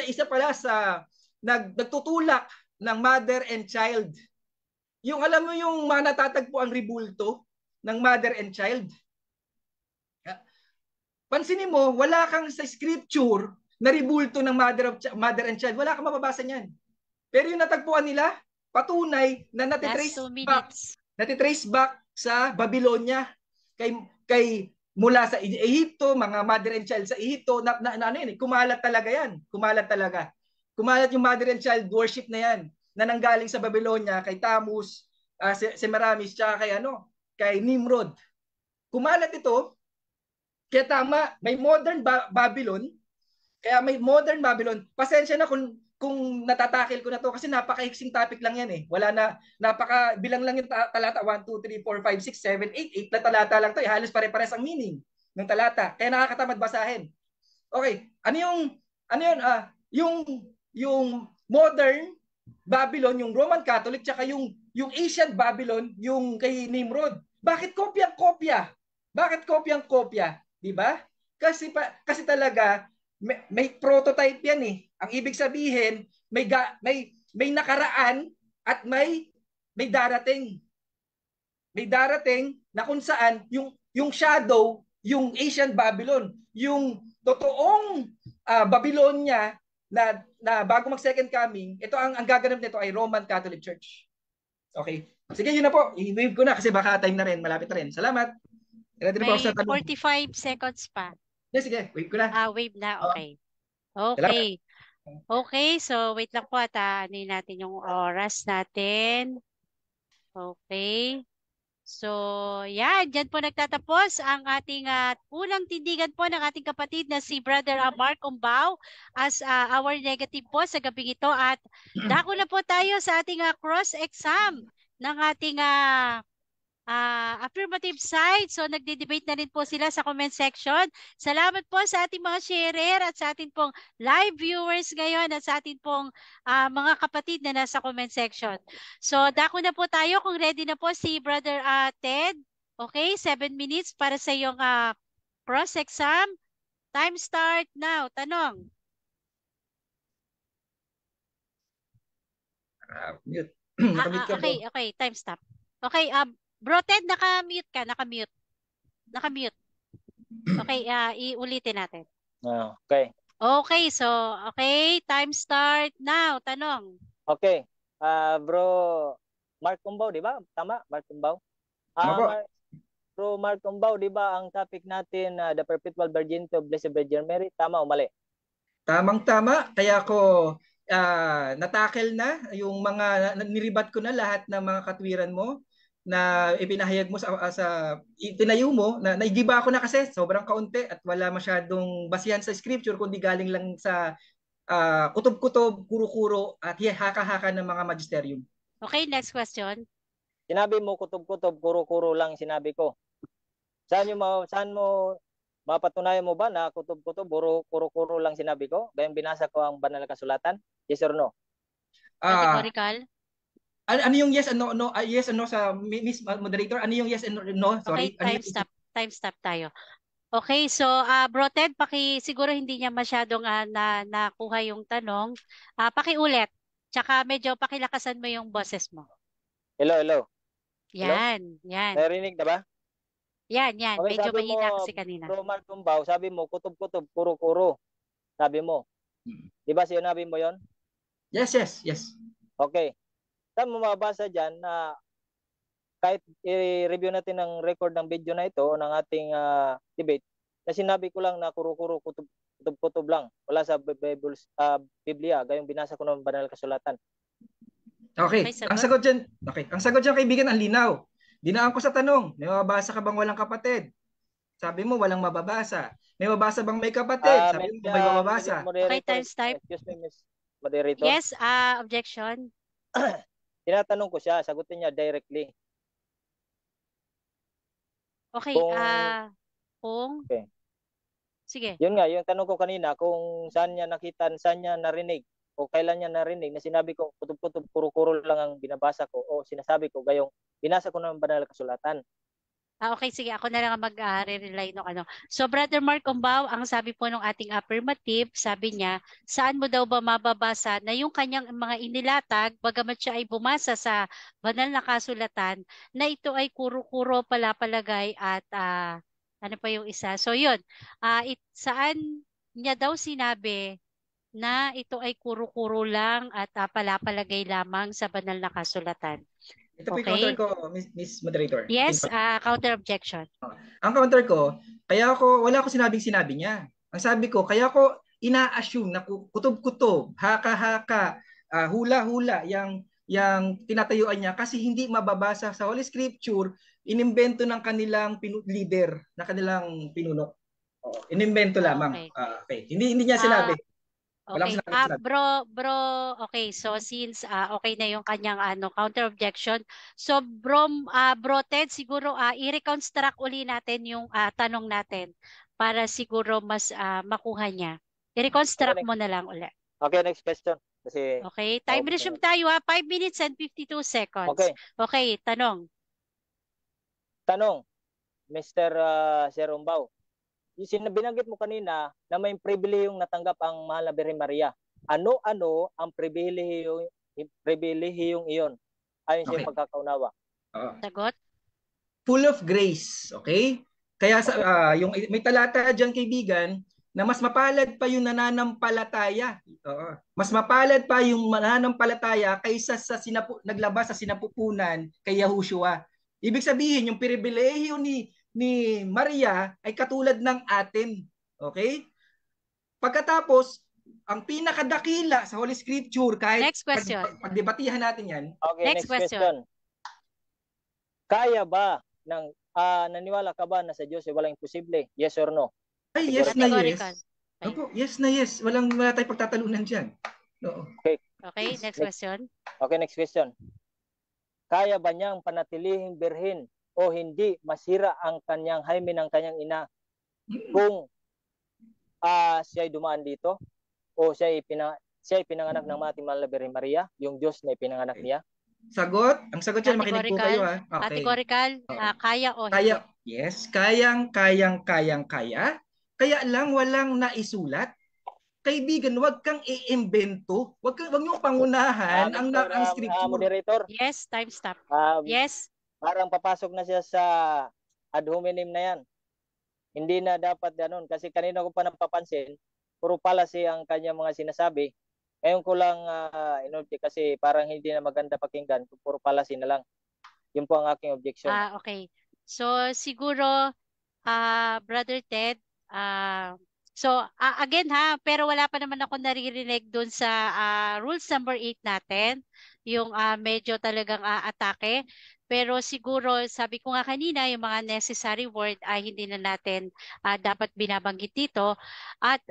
isa pala sa nagtutulak ng mother and child. Yung alam mo yung mga natatagpo ang ribulto ng mother and child. Pansinin mo, wala kang sa scripture na ribulto ng mother and child. Wala kang mababasa niyan. Pero yung natagpuan nila, patunay na natitrace back sa Babylonia. Kay mula sa Ehipto, mga mother and child sa Ehipto, kumalat talaga yan. Kumalat talaga. Kumalat yung mother and child worship na yan, na nanggaling sa Babylonia, kay Tammuz, Semiramis, tsaka kay Nimrod. Kumalat ito, kaya tama, may modern Babylon, pasensya na kung natatakil ko na to kasi napakaiksing topic lang yan eh. Wala na, bilang lang yung talata, 1, 2, 3, 4, 5, 6, 7, 8, 8 na talata lang to eh. Halos pare-pares ang meaning ng talata. Kaya nakakatamad basahin. Okay, yung modern Babylon, yung Roman Catholic, tsaka yung ancient Babylon, yung kay Nimrod. Bakit kopya-kopya? Bakit kopyang-kopya? Di ba? Kasi talaga may prototype yan eh. Ang ibig sabihin, may nakaraan at may darating. May darating na kung saan yung shadow, yung ancient Babylon, yung totoong Babylonia na bago mag second coming, ito ang gaganap nito ay Roman Catholic Church. Okay. Sige, yun na po. I-wave ko na kasi baka time na rin. Malapit na rin. Salamat. May 45 seconds pa. Yes, sige. Wave ko na. Wave na. Okay. Okay. Okay. So, wait lang po at ano natin yung oras natin. Okay. So, yan. Diyan po nagtatapos ang ating unang tindigan po ng ating kapatid na si Brother Mark Umbao as our negative po sa gabing ito. At dako na po tayo sa ating cross-exam ng ating affirmative side. So, nagde-debate na rin po sila sa comment section. Salamat po sa ating mga sharer at sa ating pong live viewers ngayon at sa ating pong mga kapatid na nasa comment section. So, dako na po tayo kung ready na po si Brother Ted. Okay, 7 minutes para sa iyong cross-exam. Time start now. Tanong. Mute. Okay, time stop. Okay, Bro Ted, naka-mute ka, naka-mute. Okay, iulitin natin. Okay. Okay, so, time start now. Tanong. Okay. Bro Mark Umbao, di ba? Tama, Mark Umbao? Bro Mark Umbao, di ba ang topic natin, the perpetual virginity of Blessed Virgin Mary? Tama o mali? Tamang-tama. Kaya ako natakil na yung mga, niribat ko na lahat ng mga katwiran mo na ipinahayag mo tinayo mo na naigiba ako na kasi sobrang kaunti at wala masyadong basihan sa scripture kundi galing lang sa kutob-kutob, kuro-kuro at haka-haka ng mga magisterium. Okay, next question. Sinabi mo kutob-kutob, kuro-kuro lang sinabi ko. Saan mo mapatunayan mo ba na kutob-kutob, kuro-kuro lang sinabi ko? Gayong binasa ko ang banal na kasulatan? Yes or no? Categorical? Ano yung yes and no? Yes and no sa Miss Moderator? Ano yung yes and no? Sorry. Okay, time stop tayo. Okay, so Bro Ted, siguro hindi niya masyadong nakuha yung tanong. Pakiulit. Tsaka medyo pakilakasan mo yung boses mo. Hello. Yan. Narinig na ba? Yan. Okay, medyo mahina kasi kanina. Bro Mark Umbao, sabi mo kutob-kutob, kuro-kuro. Sabi mo. Di ba sinabi mo yon? Yes. Okay. Saan mo mabasa dyan na kahit i-review natin ang record ng video na ito ng ating debate, na sinabi ko lang na kuro-kuro, kutob-kutob lang. Wala sa Biblia, gayong binasa ko ng banal kasulatan. Okay. Ang sagot dyan, kaibigan, ang linaw. Dinaan ko sa tanong, may mababasa ka bang walang kapatid? Sabi mo walang mababasa. May mababasa bang may kapatid? Sabi mo may mababasa. Okay, time start. Excuse me, Miss moderator. Yes, objection. Tinatanong ko siya, sagutin niya directly. Okay, kung Okay. sige. Yun nga, yung tanong ko kanina, kung saan niya nakita, saan niya narinig, o kailan niya narinig na sinabi ko, kutub-kutub, kuro-kuro lang ang binabasa ko, o sinasabi ko, gayong binasa ko ng banal na kasulatan. Okay, sige, ako na lang ang mag-rely ng ano. So, Brother Mark Umbao, ang sabi po ng ating affirmative, sabi niya, saan mo daw ba mababasa na yung kanyang mga inilatag, bagamat siya ay bumasa sa banal na kasulatan, na ito ay kuro-kuro palapalagay at ano pa yung isa. So, yun, saan niya daw sinabi na ito ay kuro-kuro lang at palapalagay lamang sa banal na kasulatan. Ito po yung counter Okay? ko, Miss Moderator. Yes, counter objection. Ang counter ko, wala ko sinabi niya. Ang sabi ko, kaya ko ina-assume na kutob-kutob, haka-haka, hula-hula, yang tinatayuan niya kasi hindi mababasa sa Holy Scripture, inimbento ng kanilang leader, na kanilang pinuno. Inimbento lamang. Okay. Okay. Hindi niya sinabi. Wala Okay. ko sinabi. Bro, okay. So since okay na yung kanyang counter objection. So bro Ted, siguro i-reconstruct uli natin yung tanong natin para siguro mas makuha niya. I-reconstruct Okay, mo na lang uli. Okay, next question. Kasi, Okay, time resume tayo 5 minutes and 52 seconds. Okay. Okay, tanong. Tanong, Mr. Sir Umbao, yung binanggit mo kanina na may pribilehiyong natanggap ang Mahal na Birhen Maria. Ano-ano ang pribilehiyong iyon? Ayon sa Okay. pagkakaunawa. Sagot? Full of grace, okay? Kaya yung may talata diyan kaibigan na mas mapalad pa yung nananampalataya. Mas mapalad pa yung mananampalataya kaysa sa naglabas sa sinapupunan kay Yahushua. Ibig sabihin yung pribilehiyo ni Maria ay katulad ng atin. Okay? Pagkatapos, ang pinakadakila sa Holy Scripture, kahit Next question. pagdebatihan natin yan. Okay, next question. Kaya ba naniwala ka ba na sa Diyos ay walang imposible? Yes or no? Ay, yes na yes. Categorical. Opo, yes na yes. Wala tayong pagtatalunan dyan. Oo. Okay, next question. Okay, next question. Kaya ba niyang panatilihing birhen o hindi masira ang kanyang hymen ng kanyang ina kung siya ay dumaan dito o siya ay pinanganak ng ating mahal na Birhen Maria, yung Diyos na ipinanganak niya? Sagot? Ang sagot yan, makinig po kayo ha. Okay. Categorical, kaya o Kaya, hindi? yes, kaya. Kaya lang walang naisulat. Kaibigan, wag kang iimbento. Wag niyo pangunahan ang scripture. Moderator. Yes, time stop. Yes. Parang papasok na siya sa ad hominem na yan. Hindi na dapat ganun. Kasi kanina ko pa napapansin, puro fallacy ang kanya mga sinasabi. Ngayon ko lang inobject kasi parang hindi na maganda pakinggan. Puro fallacy na lang. Yun po ang aking objection. Okay. So, siguro, Brother Ted, so, again pero wala pa naman ako naririnig dun sa rules number 8 natin, yung medyo talagang atake. Pero siguro, sabi ko nga kanina, yung mga necessary word ay hindi na natin dapat binabanggit dito.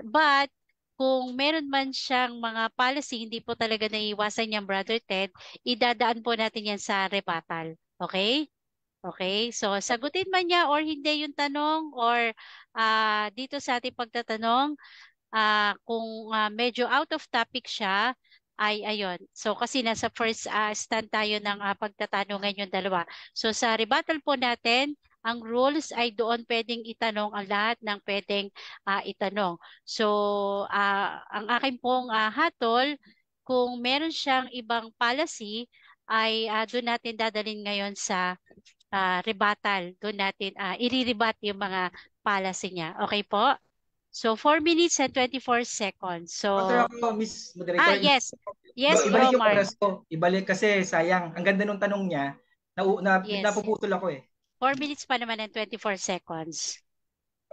But, kung meron man siyang mga policy, hindi po talaga naiiwasan yung Brother Ted, idadaan po natin yan sa rebuttal. Okay? Okay, so sagutin man niya or hindi yung tanong or dito sa ating pagtatanong, kung medyo out of topic siya, ay ayun. So kasi nasa first stand tayo ng pagtatanungan yung dalawa. So sa rebuttal po natin, ang rules ay doon pwedeng itanong ang lahat ng pwedeng itanong. So ang akin pong hatol, kung meron siyang ibang policy, ay doon natin dadalhin ngayon sa rebuttal. Doon natin i-rebat yung mga policy niya. Okay po? So, 4 minutes and 24 seconds. So, ako, Miss Moderator. yes. Yes, ibalik bro, yung Mark. oras ko. Ibalik kasi sayang. Ang ganda nung tanong niya. Yes. Napuputol ako eh. 4 minutes pa naman and 24 seconds.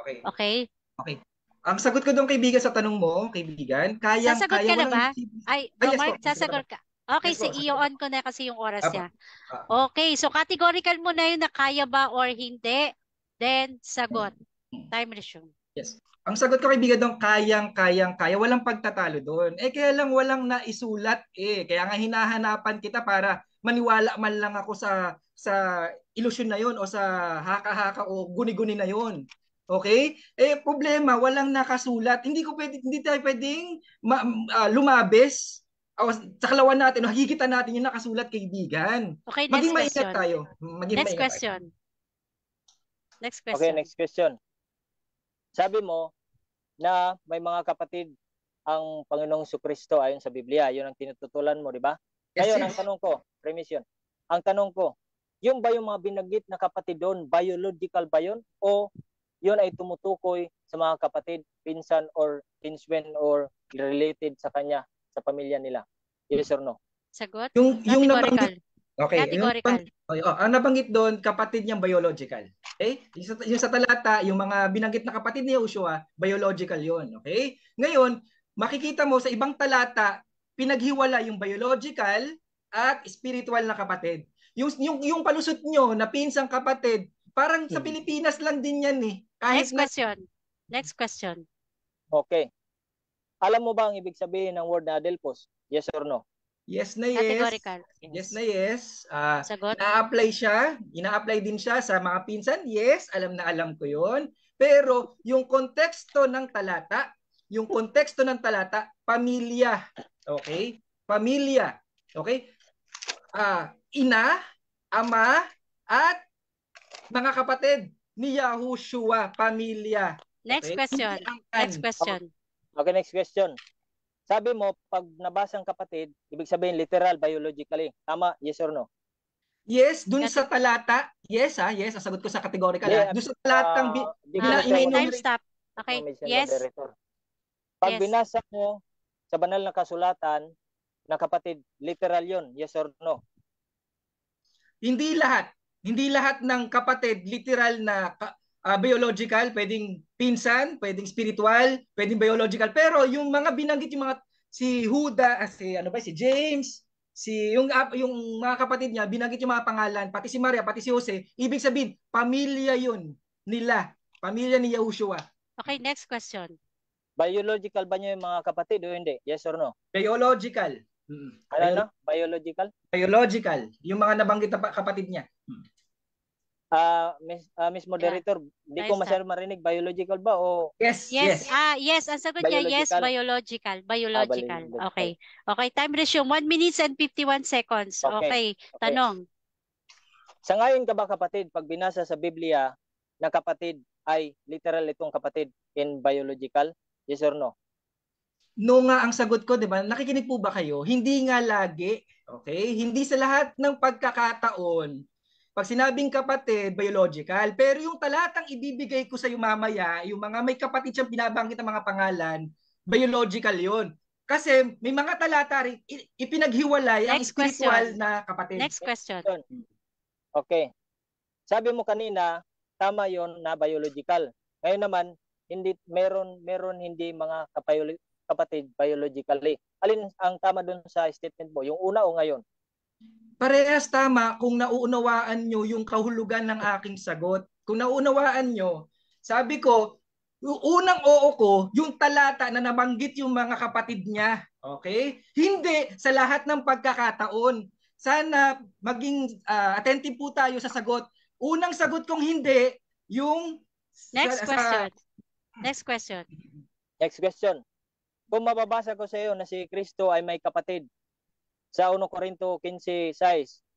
Okay. Okay? Ang sagot ko doon kaibigan sa tanong mo, kaibigan, Sasagot ka na ba? Ay, bro, yes, Mark, po. sasagot ka. Okay, Yes, po, i-on ko na kasi yung oras niya. Apo. Okay, so categorical mo na yun na kaya ba or hindi. Then, sagot. Time resume. Yes. Ang sagot ko kaibigan doon, kaya. Walang pagtatalo doon. Kaya lang walang naisulat eh. Kaya nga hinahanapan kita para maniwala man lang ako sa ilusyon na yon o sa haka-haka o guni-guni na yon. Okay? Problema, walang nakasulat. Hindi tayo pwedeng lumabes o sa kalawan natin o hagigitan natin yung nakasulat, kaibigan. Okay, Maging next maingat question. tayo. Next question. Next Okay, question. next question. Sabi mo na may mga kapatid ang Panginoong Jesucristo ayon sa Biblia. Yun ang tinututulan mo, di ba? Ngayon, ang tanong ko, premise yun. Ang tanong ko, yung ba yung mga binanggit na kapatid doon, biological ba yun? O yun ay tumutukoy sa mga kapatid, pinsan, or kinsmen, or related sa kanya, sa pamilya nila? Yes or no? Sagot? Yung Categorical. Okay. Categorical. Ang nabanggit doon, kapatid niyang biological. Okay? Yung sa talata, yung mga binanggit na kapatid ni Joshua, biological yon. Okay? Ngayon, makikita mo sa ibang talata, pinaghiwala yung biological at spiritual na kapatid. Yung palusot nyo na pinsang kapatid, parang sa Pilipinas lang din yan eh. Next question. Next question. Okay. Alam mo ba ang ibig sabihin ng word na adelphos? Yes or no? Yes na yes. Categorical. Yes na yes. Sagot? Ina-apply siya. Ina-apply din siya sa mga pinsan. Yes, alam na alam ko yon. Pero yung konteksto ng talata, pamilya. Okay? Pamilya. Okay? Ina, ama, at mga kapatid ni Yahushua, pamilya. Next Okay? question. Next question. Okay, next question. Sabi mo, pag nabasang kapatid, ibig sabihin literal, biologically. Tama? Yes or no? Yes, dun sa talata. Yes, yes. Ang sagot ko sa categorical. Yeah, Dun sa talatang time stop. Okay. Yes. Pag binasa mo sa banal na kasulatan na kapatid, literal yun. Yes or no? Hindi lahat. Hindi lahat ng kapatid literal na biological, pwedeng pinsan, pwedeng spiritual, pwedeng biological. Pero yung mga binanggit, yung mga si Huda, si James, yung mga kapatid niya, binanggit yung mga pangalan, pati si Maria, pati si Jose, ibig sabihin, pamilya yun nila. Pamilya ni Yahushua. Okay, next question. Biological ba niyo yung mga kapatid o hindi? Yes or no? Biological. Ano? Biological? Biological. Yung mga nabanggit na kapatid niya. Miss Moderator, di ko masyado marinig. Biological ba o? Yes. Yes. Yes. Ang sagot niya, yes, biological. biological. Okay. Okay, time resume. 1 minute and 51 seconds. Okay. Tanong. Sa ngayon ka ba kapatid, pag binasa sa Biblia na kapatid ay literal itong kapatid in biological? Yes or no? No nga ang sagot ko, 'di ba? Nakikinig po ba kayo? Hindi nga lagi. Okay? Hindi sa lahat ng pagkakataon. Pag sinabing kapatid, biological. Pero yung talatang ibibigay ko sa iyo mamaya, yung mga may kapatid siyang binabanggit ng mga pangalan, biological yon. Kasi may mga talata rin ipinaghiwalay ang spiritual na kapatid. Next question. Okay. Sabi mo kanina, tama yon na biological. Ngayon naman, hindi meron hindi mga kapatid biologically. Alin ang tama doon sa statement mo? Yung una o ngayon? Parehas tama kung nauunawaan nyo yung kahulugan ng aking sagot. Kung nauunawaan nyo, sabi ko, yung unang oo ko, yung talata na nabanggit yung mga kapatid niya. Okay? Hindi sa lahat ng pagkakataon. Sana maging attentive po tayo sa sagot. Unang sagot kong hindi, yung... Next question. Next question. Next question. Kung mababasa ko sa iyo na si Kristo ay may kapatid, sa 1 Corinto 15:6,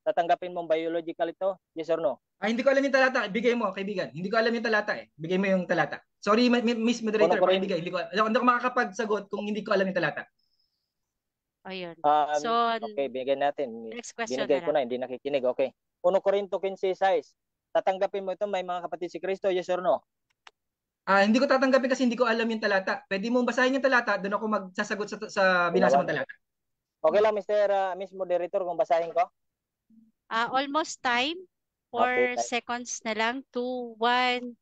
tatanggapin mong biological ito? Yes or no? Hindi ko alam yung talata. Bigay mo, kaibigan. Hindi ko alam yung talata eh. Bigay mo yung talata. Sorry, Miss Moderator. Pakibigay. Hindi ko makakapagsagot kung hindi ko alam yung talata. Ayun. Okay, bigyan natin. Next question. Binigay ko na, hindi nakikinig. Okay. 1 Corinto 15:6, tatanggapin mo ito, may mga kapatid si Kristo? Yes or no? Hindi ko tatanggapin kasi hindi ko alam yung talata. Pwede mong basahin yung talata, doon ako magsasagot sa binasa mong talata. Okay lang, Miss Moderator, kung basahin ko. Almost time. 4 seconds na lang. 2, 1.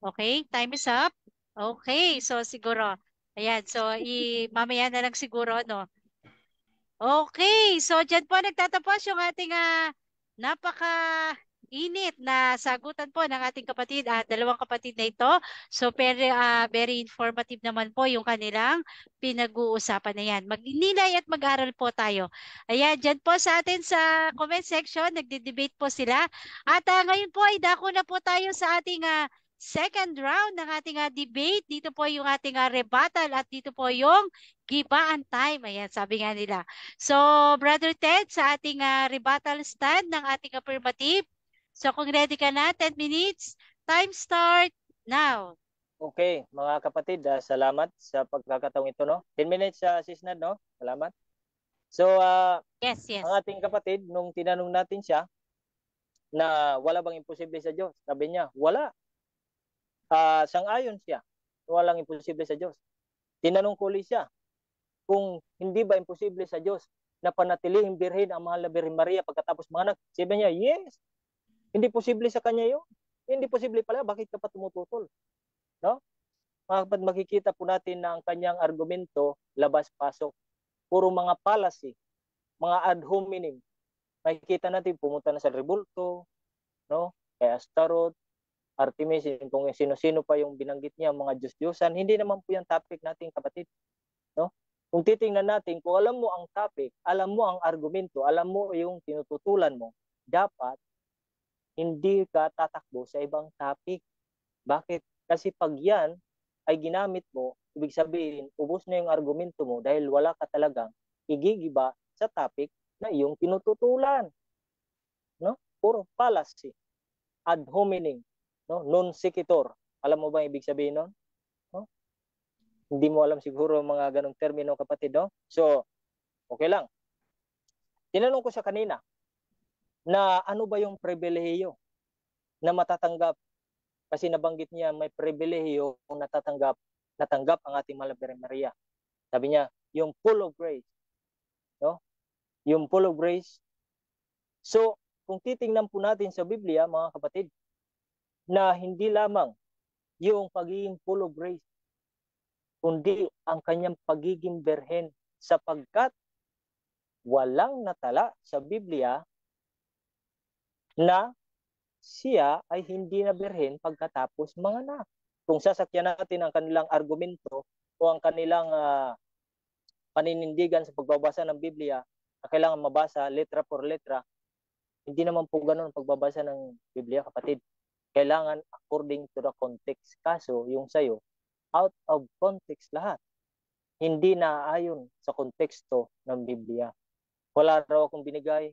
Okay, time is up. Okay, so siguro. Ayan, so mamaya na lang siguro, no? Okay, so dyan po nagtatapos yung ating init na sagutan po ng ating kapatid at dalawang kapatid na ito. So very informative naman po yung kanilang pinag-uusapan na yan. Magninay at mag-aral po tayo. Ayan, dyan po sa atin sa comment section, nagde-debate po sila. At ngayon po ay dako na po tayo sa ating second round ng ating debate. Dito po yung ating rebuttal at dito po yung gibaan time. Ayan, sabi nga nila. So, Brother Ted, sa ating rebuttal stand ng ating affirmative. So, kung ready ka na, 10 minutes, time start now. Okay, mga kapatid, salamat sa pagkakataong ito, no? 10 minutes, Sis Nad, no? Salamat. So, Yes, yes. ang ating kapatid, nung tinanong natin siya na wala bang imposible sa Diyos, sabi niya, wala. Sang-ayon siya, walang imposible sa Diyos. Tinanong ko ulit siya, kung hindi ba imposible sa Diyos na panatilihing birhen ang mahal na Birhen Maria pagkatapos manganak? Sabi niya, yes. Hindi posible sa kanya yun. Hindi posible pala, bakit ka pa tumututol? No? Makikita po natin na ang kanyang argumento, labas-pasok. Puro mga fallacy, mga ad hominem. Makikita natin, pumunta na sa Rebulto, no? Kay Astaroth, Artemis, kung sino-sino pa yung binanggit niya, mga Diyos-Diyosan. Hindi naman po yung topic natin, kapatid. No? Kung titingnan natin, kung alam mo ang topic, alam mo ang argumento, alam mo yung tinututulan mo, dapat hindi ka tatakbo sa ibang topic. Bakit? Kasi pag yan ay ginamit mo, ibig sabihin, ubos na yung argumento mo dahil wala ka talagang igigiba sa topic na iyong tinututulan. No? Puro fallacy, ad hominem, no? Non sequitur. Alam mo ba ibig sabihin nun? No? Hindi mo alam siguro mga ganong termino, kapatid, no? So, okay lang. Tinanong ko siya kanina na ano ba yung pribilehiyo na matatanggap, kasi nabanggit niya may pribilehiyo kung natanggap ang ating mahal na Birhen Maria. Sabi niya, yung full of grace. No? Yung full of grace. So, kung titingnan po natin sa Biblia, mga kapatid, na hindi lamang yung pagiging full of grace, kundi ang kanyang pagiging birhen, sapagkat walang natala sa Biblia na siya ay hindi na birhen pagkatapos manganak. Kung sasakyan natin ang kanilang argumento o ang kanilang paninindigan sa pagbabasa ng Biblia, na kailangan mabasa letra por letra, hindi naman po ganun ang pagbabasa ng Biblia, kapatid. Kailangan according to the context. Kaso, yung sayo, out of context lahat. Hindi na ayon sa konteksto ng Biblia. Wala raw akong binigay,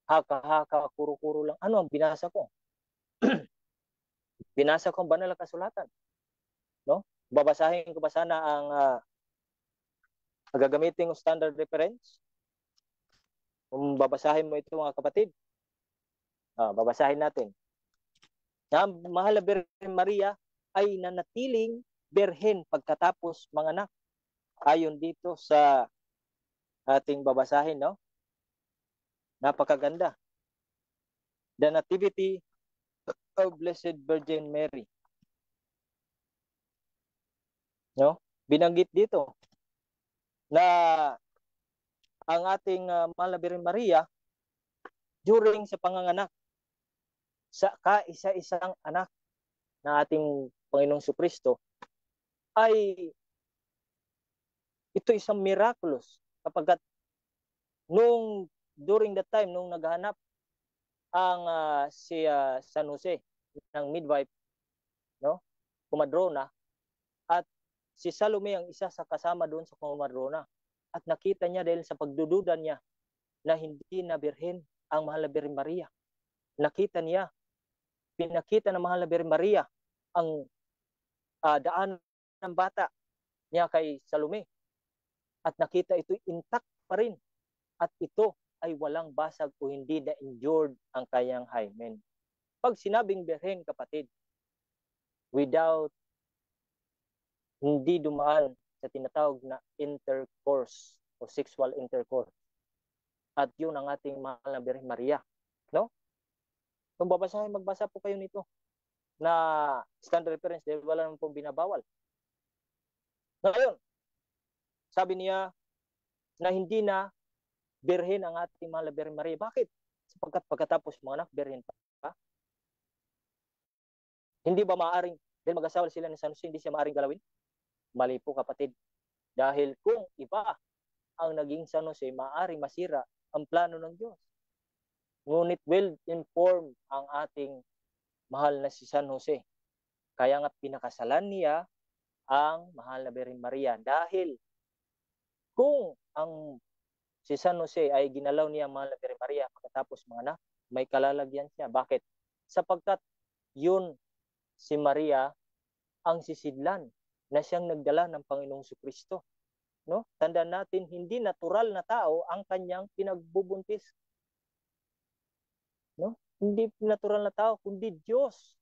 haka-haka, kuro-kuro lang. Ano ang binasa ko? Binasa ko ang banal na kasulatan. No? Babasahin ko ba sana ang gagamitin ko standard reference? Kung babasahin mo ito, mga kapatid, babasahin natin. Na ang mahal na Birhen Maria ay nanatiling birhen pagkatapos manganak. Ayon dito sa ating babasahin, no? Napakaganda. The Nativity of Blessed Virgin Mary. No? Binanggit dito na ang ating mahal na Birhen Maria during sa panganganak sa kaisa-isang anak ng ating Panginoong Jesucristo ay ito isang miraculous, kapagkat nung during that time nung naghahanap ang si San Jose ng midwife, no? Kumadrona, at si Salome ang isa sa kasama doon sa kumadrona, at nakita niya dahil sa pagdududa niya na hindi na birhen ang mahal na Birhen Maria. Pinakita ng mahal na Birhen Maria ang daan ng bata niya kay Salome, at nakita ito intact pa rin, at ito ay walang basag o hindi na-injured ang kanyang hymen. Pag sinabing birhen, kapatid, without hindi dumaan sa tinatawag na intercourse o sexual intercourse. At yun ang ating mahal na Birhen Maria. No? Kung babasahin, magbasa po kayo nito na standard reference dahil wala naman pong binabawal. Ngayon, sabi niya na hindi na birhen ang ating mahal na Birhen Maria. Bakit? Sapagkat pagkatapos mga anak, birhen pa. Hindi ba maaaring, dahil mag-asawa sila ni San Jose, hindi siya maaaring galawin? Mali po kapatid. Dahil kung iba ang naging San Jose, maaaring masira ang plano ng Diyos. Ngunit well-informed ang ating mahal na si San Jose. Kaya nga pinakasalan niya ang mahal na Birhen Maria. Dahil kung ang si San Jose ay ginalaw niya ang mahal na Birhen Maria pagkatapos mga anak, may kalalagyan siya. Bakit? Sapagkat yun si Maria ang sisidlan na siyang nagdala ng Panginoong Kristo. No? Tandaan natin, hindi natural na tao ang kanyang pinagbubuntis. No? Hindi natural na tao, kundi Diyos.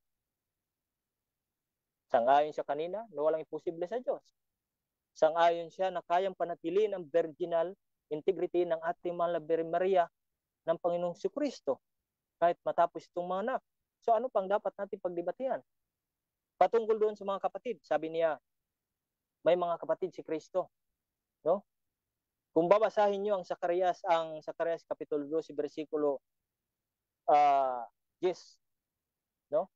Sangayon siya kanina na walang imposible sa Diyos. Sangayon siya na kayang panatiliin ang virginal integrity ng ating mahal na Birhen Maria ng Panginoong Kristo kahit matapos itong mga anak. So ano pang dapat natin pagdebatihan? Patungkol doon sa mga kapatid, sabi niya, may mga kapatid si Kristo. No? Kung babasahin niyo ang Zacarias kapitulo 12 bersikulo 10, no?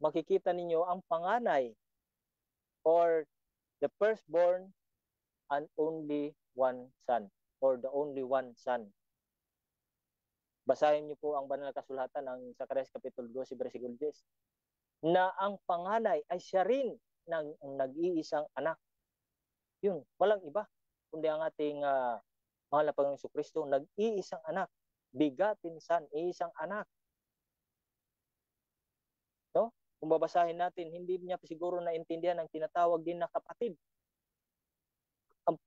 Makikita ninyo ang panganay or the firstborn and only one son or the only one son. Basahin niyo po ang banal na kasulatan ng Zacarias kapitulo 12 bersikulo 10 na ang panganay ay siya rin ng nag-iisang anak. Yun, walang iba kundi ang ating mahal na Panginoong Kristo, nag-iisang anak, bigatin son, iisang anak. No? Kung babasahin natin, hindi niya siguro naintindihan ang tinatawag din na kapatid. Ang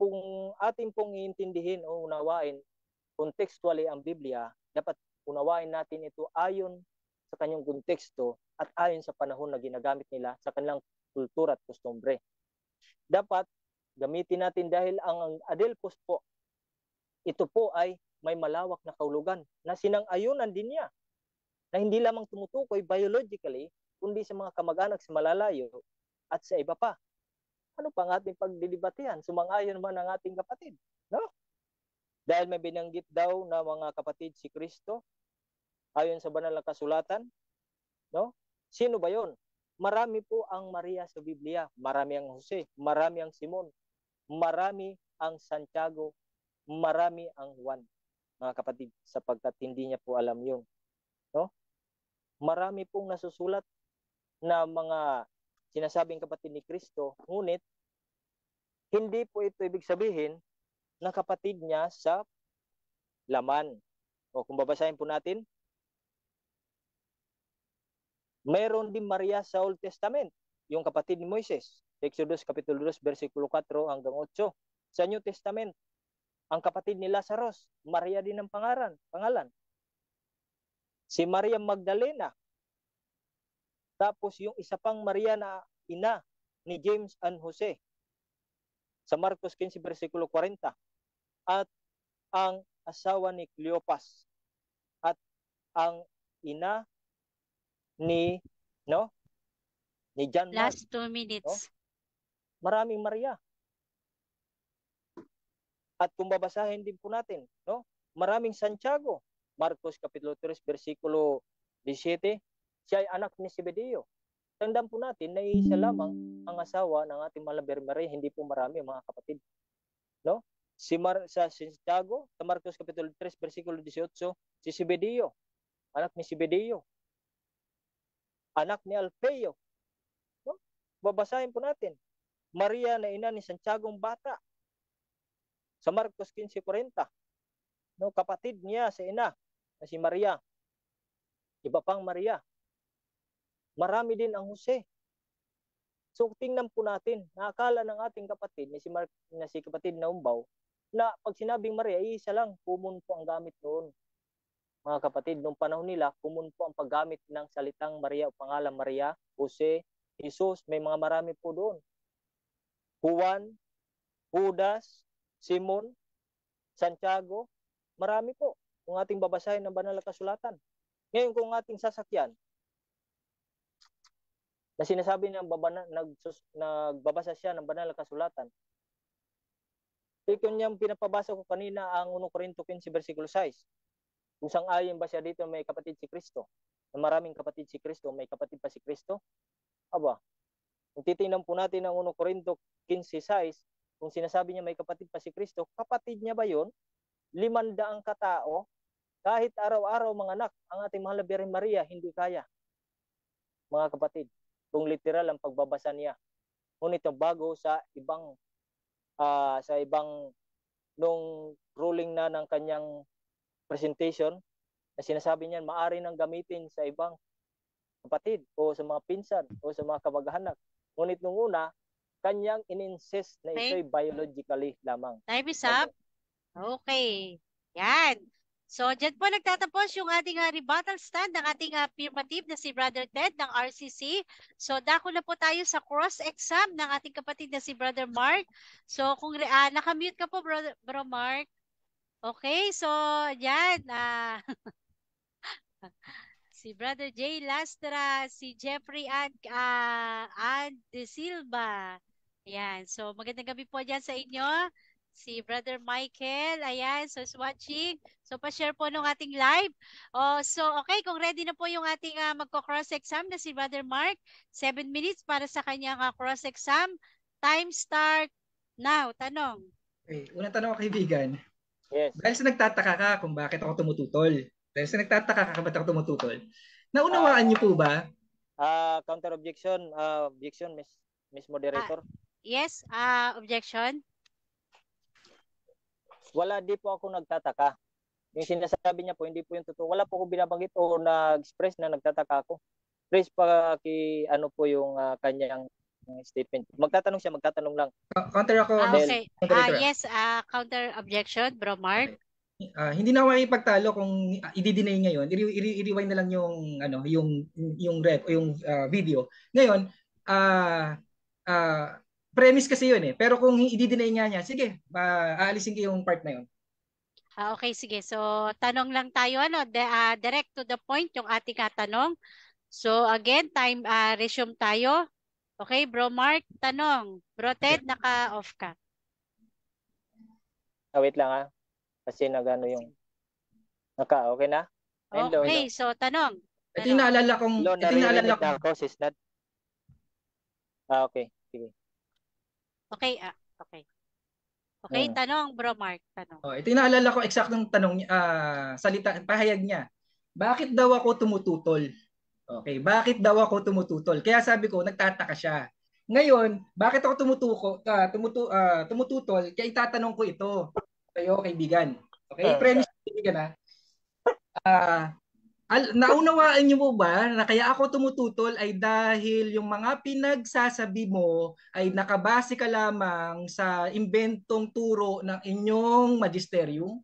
ating pong iintindihin o unawain contextually ang Biblia, dapat unawain natin ito ayon sa kanyang konteksto at ayon sa panahon na ginagamit nila sa kanilang kultura at kostumbre. Dapat gamitin natin dahil ang Adelphos po, ito po ay may malawak na kahulugan na sinang-ayunan din niya na hindi lamang tumutukoy biologically kundi sa mga kamag-anak sa malalayo at sa iba pa. Ano pang ating pagdidibatihan? Sumang-ayon man ang ating kapatid. No? Dahil may binanggit daw na mga kapatid si Kristo ayon sa banal na kasulatan. No? Sino ba yon? Marami po ang Maria sa Biblia. Marami ang Jose, marami ang Simon, marami ang Santiago, marami ang Juan, mga kapatid, sapagkat hindi niya po alam yun. No? Marami pong nasusulat na mga sinasabing kapatid ni Kristo, ngunit hindi po ito ibig sabihin na kapatid niya sa laman. O kung babasahin po natin, mayroon din Maria sa Old Testament, yung kapatid ni Moises. Exodus kapitulo 2, versikulo 4 hanggang 8. Sa New Testament, ang kapatid ni Lazarus, Maria din ang pangalan. Si Maria Magdalena. Tapos yung isa pang Maria na ina ni James and Jose. Sa Marcos 15, versikulo 40. At ang asawa ni Cleopas. At ang ina ni John Mark. Last 2 minutes. No? Maraming Maria. At kung babasahin din po natin, no? Maraming Santiago. Marcos kapitulo 3 versikulo 17, siya ay anak ni Zebedeo. Tandaan po natin na isa lamang ang asawa ng ating mahal na Birhen Maria, hindi po marami mga kapatid. No? Sa Santiago, sa Marcos kapitulo 3 versikulo 18, si Zebedeo, anak ni Zebedeo. Anak ni Alfeo. No? Babasahin po natin. Maria na ina ni Santiago ang bata. Sa Marcos 15:40, no, kapatid niya sa ina na si Maria. Iba pang Maria. Marami din ang Jose. So tingnan po natin, naakala ng ating kapatid na si kapatid na Umbaw na pag sinabing Maria, isa lang, common po ang gamit noon. Mga kapatid, noong panahon nila, common po ang paggamit ng salitang Maria o pangalan Maria, Jose, Jesus, may mga marami po doon. Juan, Judas, Simon, Santiago, marami po kung ating babasahin ng banal na kasulatan. Ngayon kung ating sasakyan, na sinasabi niya nagbabasa siya ng banal na kasulatan, kung niyang pinapabasa ko kanina ang 1 Corinto 15 versikulo 6, Kung sang-ayon ba siya dito may kapatid si Kristo? Na maraming kapatid si Kristo, may kapatid pa si Kristo? Aba, kung titingnan po natin ang 1 Corinto 15:6, kung sinasabi niya may kapatid pa si Kristo, kapatid niya ba yun? 500 katao, kahit araw-araw mga anak, ang ating mahal na Birhen Maria, hindi kaya. Mga kapatid, kung literal ang pagbabasa niya. Ngunit bago sa ibang nung ruling na ng kanyang presentation, na sinasabi niya maaari nang gamitin sa ibang kapatid o sa mga pinsan o sa mga kamag-anak. Ngunit nung una, kanyang in-insist na ito'y biologically lamang. Time is up. Okay. Yan. So, dyan po nagtatapos yung ating rebuttal stand ng ating affirmative na si Brother Ted ng RCC. So, dako na po tayo sa cross-exam ng ating kapatid na si Brother Mark. So, kung nakamute ka po, Bro Mark. Okay, so, yan. Si Brother Jay Lastra, si Jeffrey and De Silva. Ayan, so magandang gabi po dyan sa inyo. Si Brother Michael, ayan, so is watching. So pa-share po nung ating live. So okay, kung ready na po yung ating magko-cross-exam na si Brother Mark, 7 minutes para sa kanyang cross-exam. Time start now. Tanong. Okay, unang tanong, kaibigan. Yes. Dahil sa nagtataka ka kung bakit ako tumututol. Dahil sa nagtataka ka ba't ako tumututol. Naunawaan niyo po ba? Counter objection, Miss Moderator. Yes, objection. Wala, di po ako nagtataka. Yung sinasabi niya po, hindi po yung totoo. Wala po ako binabanggit o nag-express na nagtataka ako. Please ano po yung kanyang statement. Magtatanong siya, magtatanong lang. Counter ako. Okay. Yes, counter objection, Bro Mark. Hindi na ako ipagtalo kung i-deny ngayon. I-rewind na lang yung rep o yung video. Ngayon, premise kasi yun eh. Pero kung i-deny niya, sige, aalisin ko yung part na yun. Okay, sige. So, tanong lang tayo, direct to the point yung ating tanong. So, again, time resume tayo. Okay, Bro Mark, tanong. Bro Ted, naka-off ka. Wait lang kasi nagano yung okay na? Okay, so tanong. Ito yung naalala kong okay, sige. Okay, okay, tanong Bro Mark, tanong. Ito yung naalala ko eksaktong tanong pahayag niya. Bakit daw ako tumututol? Okay, bakit daw ako tumututol? Kaya sabi ko, nagtataka siya. Ngayon, bakit ako tumututol? Kaya itatanong ko ito kayo, kaibigan. Okay, premise, kaibigan naunawaan niyo po ba na kaya ako tumututol ay dahil yung mga pinagsasabi mo ay nakabase ka lamang sa imbentong turo ng inyong magisterium?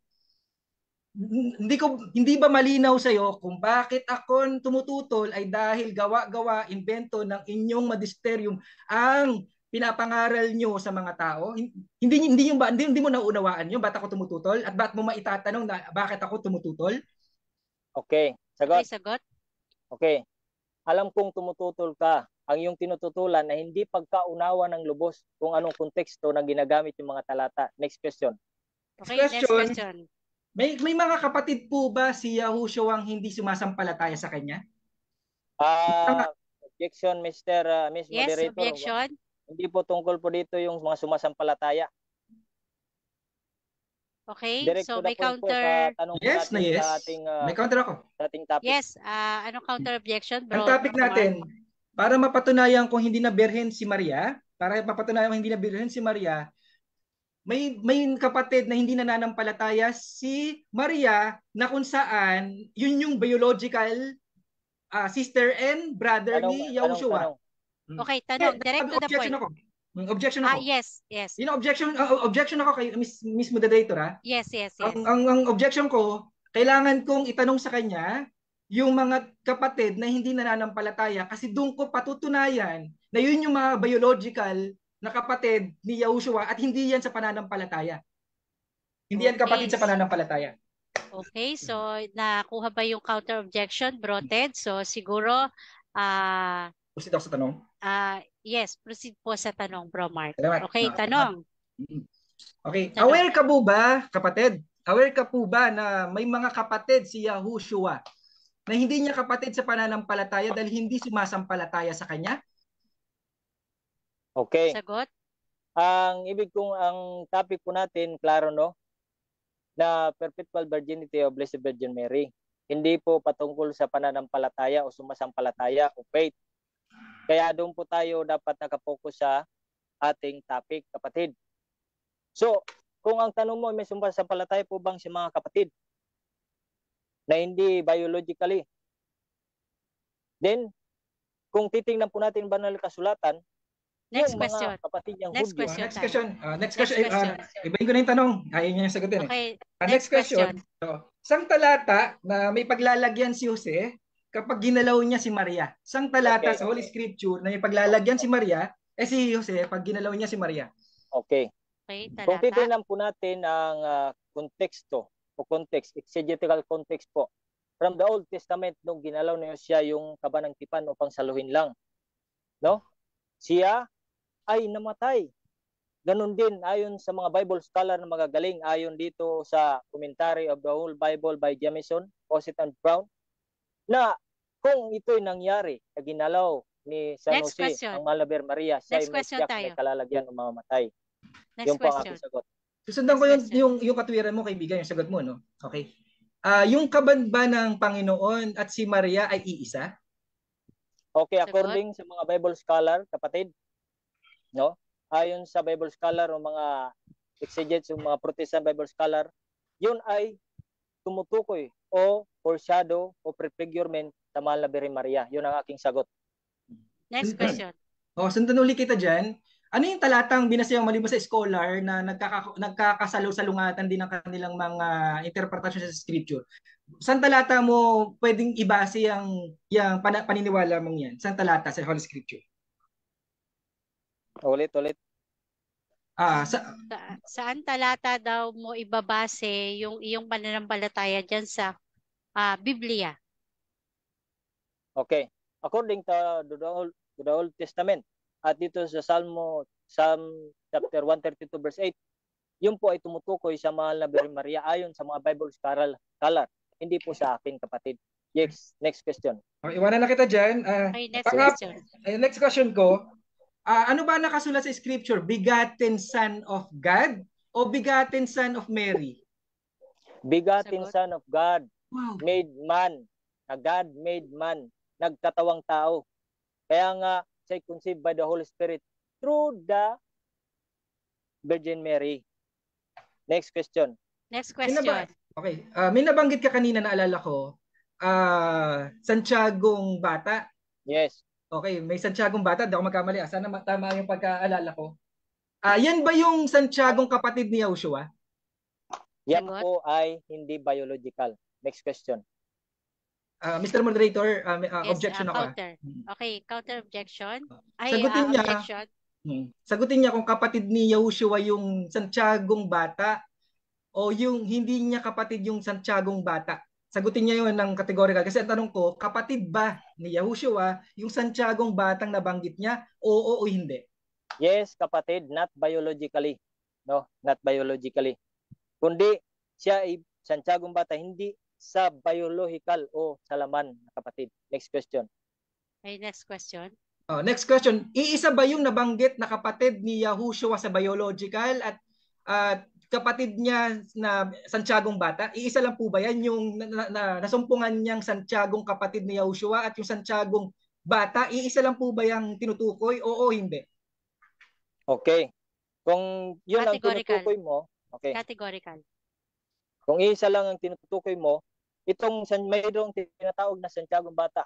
Hindi ba malinaw sa iyo kung bakit ako tumututol ay dahil gawa-gawa, invento ng inyong magisterium ang pinapangaral nyo sa mga tao? Hindi mo naunawaan yun? Ba't ako tumututol? At ba't mo maitatanong na bakit ako tumututol? Okay, sagot. Okay, sagot. Okay. Alam kong tumututol ka. Ang iyong tinututulan na hindi pagkaunawa ng lubos kung anong konteksto na ginagamit yung mga talata. Next question. Okay, next question. May mga kapatid po ba si Yahushua ang hindi sumasampalataya sa kanya? Objection, Miss Yes, Moderator. objection. Hindi po tungkol po dito yung mga sumasampalataya. Okay, direct so may counter. Yes na yes. Sa ating, may counter ako. Sa ating topic. Yes, anong counter objection, Bro? Ang topic natin, para mapatunayan kung hindi na birhen si Maria, may kapatid na hindi nananampalataya si Maria na kung saan yun yung biological sister and brother ni Yahushua. Okay, tanong. Direct to the point. Objection ako. Yes. Yung objection ako kay Miss Moderator Yes. Ang objection ko, kailangan kong itanong sa kanya yung mga kapatid na hindi nananampalataya kasi doon ko patutunayan na yun yung mga biological na kapatid ni Yahushua at hindi yan sa pananampalataya. Hindi yan kapatid sa pananampalataya. Okay, so nakuha ba yung counter objection, Bro Ted? So siguro proceed ako sa tanong. Yes, proceed po sa tanong, Bro Mark. Salamat. Okay, tanong. Okay, aware ka po ba, kapatid, aware ka po ba na may mga kapatid si Yahushua na hindi niya kapatid sa pananampalataya dahil hindi sumasampalataya sa kanya? Okay. Sagot? Ang topic po natin, klaro no, na perpetual virginity of Blessed Virgin Mary. Hindi po patungkol sa pananampalataya o sumasampalataya o faith. Kaya doon po tayo dapat nakapokus sa ating topic, kapatid. So, kung ang tanong mo, may sumasampalataya po bang si mga kapatid na hindi biologically? Then, kung titingnan po natin banal na kasulatan, Next yung question. mga kapatid niyang Next Hudyo. question. Next question. Next question. Ibahin ko na yung tanong. Ayaw niya yung sagutin. Okay, Next question. Sang talata na may paglalagyan si Jose kapag ginalaw niya si Maria? Sang talata sa Holy Scripture na may paglalagyan si Maria, si Jose pag ginalaw niya si Maria? Okay. Okay, Kung talata. titingnan po natin ang konteksto o context, exegetical context po, from the Old Testament nung ginalaw niya siya yung kaba ng tipan upang saluhin lang. No? Siya ay namatay. Ganon din ayon sa mga Bible scholar na magagaling, ayon dito sa Commentary of the Whole Bible by Jamieson, Posset and Brown, na kung ito'y nangyari na ginalaw ni San Next Jose, question. ang Malaber Maria, siya ay Next may question tiyak, may tayo. kalalagyan o mamamatay. Next Yung po ang question. aking sagot. Susundan ko Next question. yung katwiran mo, kaibigan, yung sagot mo, no? Okay. Yung kaban ba ng Panginoon at si Maria ay iisa? Okay, Sagot. according sa mga Bible scholar, kapatid, no? Ayon sa Bible scholar o mga exegetes o mga Protestant Bible scholar, yun ay tumutukoy o foreshadow o prefigurement sa mahal na Birhen Maria. Yun ang aking sagot. Next question. Sundan ulit kita dyan. Ano yung talatang binasayang maliban sa scholar na nagkakasalungatan din ng kanilang mga interpretasyon sa scripture? Saan talata mo pwedeng ibase yung paniniwala mong yan? Saan talata sa Holy Scripture? Ulit. Saan talata daw mo ibabase yung iyong pananampalataya dyan sa Biblia? Okay. According to the Old Testament, at dito sa Psalm chapter 132 verse 8, yun po ay tumutukoy sa mahal na Birhen Maria ayon sa mga Bible scholar. Hindi po sa akin, kapatid. Yes, next question. Iwanan na kita dyan. Okay, next question. Next question ko, ano ba nakasulat sa scripture? Begotten Son of God o begotten Son of Mary? Begotten Sagot. Son of God, Wow. made man, na God made man, nagkatawang tao. Kaya nga, siya conceived by the Holy Spirit through the Virgin Mary. Next question. Next question. Okay. May nabanggit ka kanina, naalala ko, Santiagong Bata. Yes. Okay, may Santiagong Bata. Di ako magkamali. Sana tama yung pagkaalala ko. Yan ba yung Santiagong kapatid ni Yahushua? Yan Sagot. po ay hindi biological. Next question. Mr. Moderator, Yes, objection ako. counter. Okay, counter objection. Sagutin niya. Objection. Sagutin niya kung kapatid ni Yahushua yung Santiagong Bata o yung hindi niya kapatid yung Santiagong Bata. Sagutin niya yun ng categorical. Kasi ang tanong ko, kapatid ba ni Yahushua yung Santiagong Batang nabanggit niya? Oo o hindi? Yes, kapatid, not biologically. No, not biologically. Kundi siya ay Santiagong Bata, hindi sa biological o sa laman, kapatid. Next question. Okay, next question. Next question. Iisa ba yung nabanggit na kapatid ni Yahushua sa biological at kapatid niya na Santiagong Bata? Iisa lang po ba yan yung nasumpungan niyang Santiagong kapatid ni Yahushua at yung Santiagong Bata? Iisa lang po ba yung tinutukoy? Oo, hindi. Okay. Kung yun ang tinutukoy mo, okay. Categorical. Kung isa lang ang tinutukoy mo, itong mayroong tinatawag na Santiagong Bata.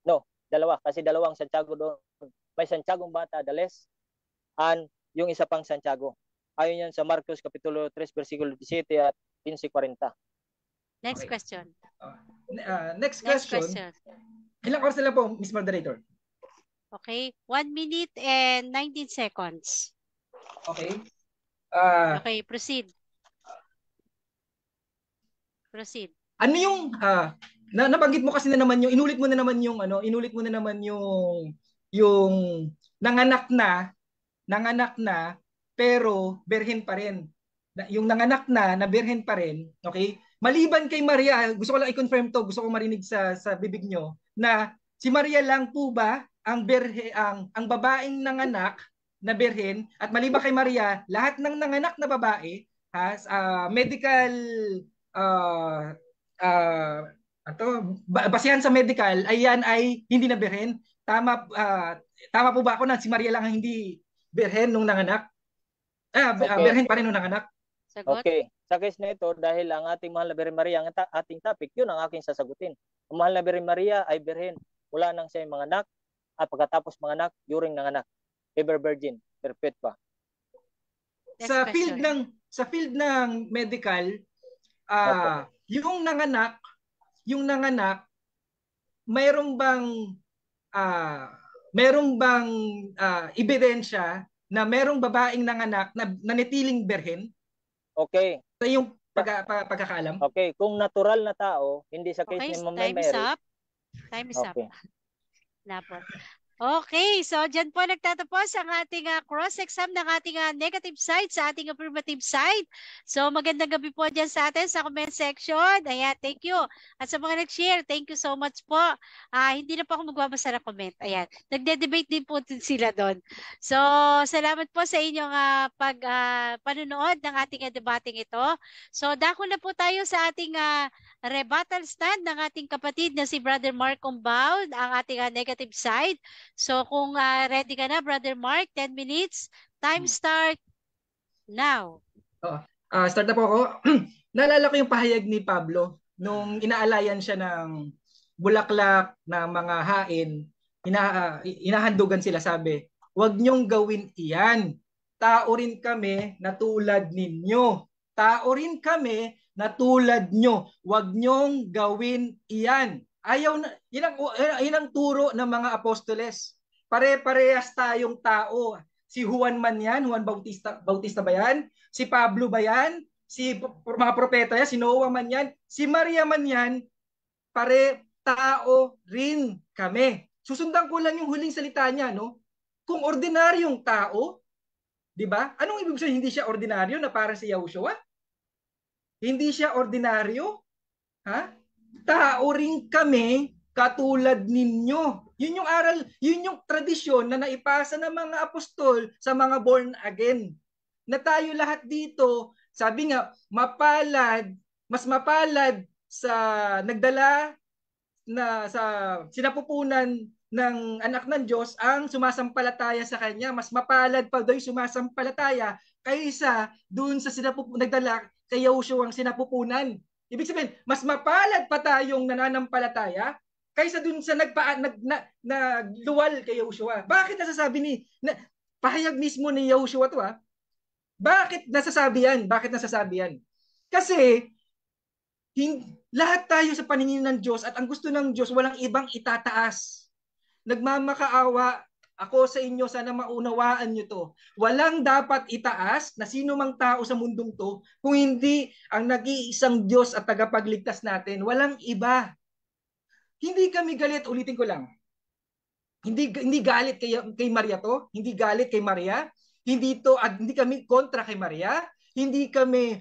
No, dalawa. Kasi dalawang Santiago doon. May Santiagong Bata, the less, and yung isa pang Santiago. Ayon yan sa Marcos Kapitulo 3, versikulo 17 at 15:40. Next question. Next question. Ilang oras na lang po, Ms. Moderator? Okay, 1 minute and 19 seconds. Okay. Okay, proceed. Proceed. Ano yung nabanggit mo kasi na naman yung inulit mo na naman yung nanganak na pero berhen pa rin. yung nanganak na birhen pa rin, okay? Maliban kay Maria, gusto ko lang i-confirm to, gusto ko marinig sa bibig nyo na si Maria lang po ba ang babaeng nanganak na birhen, at maliban kay Maria, lahat ng nanganak na babae has medical uh, uh, basihan sa medical, ayan ay hindi na birhen. Tama po ba ako na si Maria lang ang hindi birhen nung nanganak? Okay. Birhen pa rin nung nanganak. Sagot? Okay. Sa case na ito, dahil ang ating mahal na Birhen Maria, ang ating topic, yun ang aking sasagutin. Ang mahal na Birhen Maria ay birhen mula nang siya manganak at pagkatapos manganak, during nanganak. Ever virgin, perpetua. Sa field ng medical, yung nanganak, mayroong bang ebidensya na mayroong babaeng nanganak na nanitiling birhen? Okay. Sa yung pagkakaalam? Okay, kung natural na tao, hindi sa case Okay, ni Ma'am time is Mary. up. Time is up. Okay. Napot. Okay, so dyan po nagtatapos ang ating cross-exam ng ating negative side sa ating affirmative side. So magandang gabi po dyan sa atin sa comment section. Ayan, thank you. At sa mga nag-share, thank you so much po. Hindi na po ako magbabasa ng comment. Ayan, nagde-debate din po sila doon. So salamat po sa inyong panunood ng ating debating ito. So dako na po tayo sa ating rebuttal stand ng ating kapatid na si Brother Mark Umbao, ang ating negative side. So kung ready ka na, Brother Mark, 10 minutes. Time start now. Start na po ako. Naalala ko yung pahayag ni Pablo nung inaalayan siya ng bulaklak na mga hain. Inahandugan sila, sabi, huwag niyong gawin iyan. Tao rin kami na tulad ninyo. Tao rin kami na tulad nyo. Huwag niyong gawin iyan. Ayaw na, yun ang turo ng mga apostoles. Pare-parehas tayong tao. Si Juan man yan, Juan Bautista ba yan? Si Pablo ba yan? Si mga propeta yan? Si Noah man yan? Si Maria man yan? Tao rin kami. Susundan ko lang yung huling salita niya, no? Kung ordinaryong tao, di ba? Anong ibig sabihin? Hindi siya ordinaryo na para si Yahushua? Hindi siya ordinaryo? Ha? Tao rin kami katulad ninyo. Yun yung aral, yun yung tradisyon na naipasa ng mga apostol sa mga born again. Na tayo lahat dito, sabi nga, mas mapalad sa nagdala na sa sinapupunan ng anak ng Diyos ang sumasampalataya sa Kanya. Mas mapalad pa daw yung sumasampalataya kaysa dun sa nagdala kay Yahushua ang sinapupunan. Ibig sabihin, mas mapalad pa tayong nananampalataya kaysa dun sa nagluwal kay Yahushua. Bakit nasasabi pahayag mismo ni Yahushua to, Bakit nasasabi yan? Kasi lahat tayo sa paningin ng Diyos at ang gusto ng Diyos walang ibang itataas. Nagmamakaawa ako sa inyo, sana maunawaan nyo to. Walang dapat itaas na sino mang tao sa mundong to kung hindi ang nag-iisang Diyos at tagapagligtas natin. Walang iba. Hindi kami galit, ulitin ko lang. Hindi galit kay Maria to, hindi galit kay Maria, hindi kami kontra kay Maria, hindi kami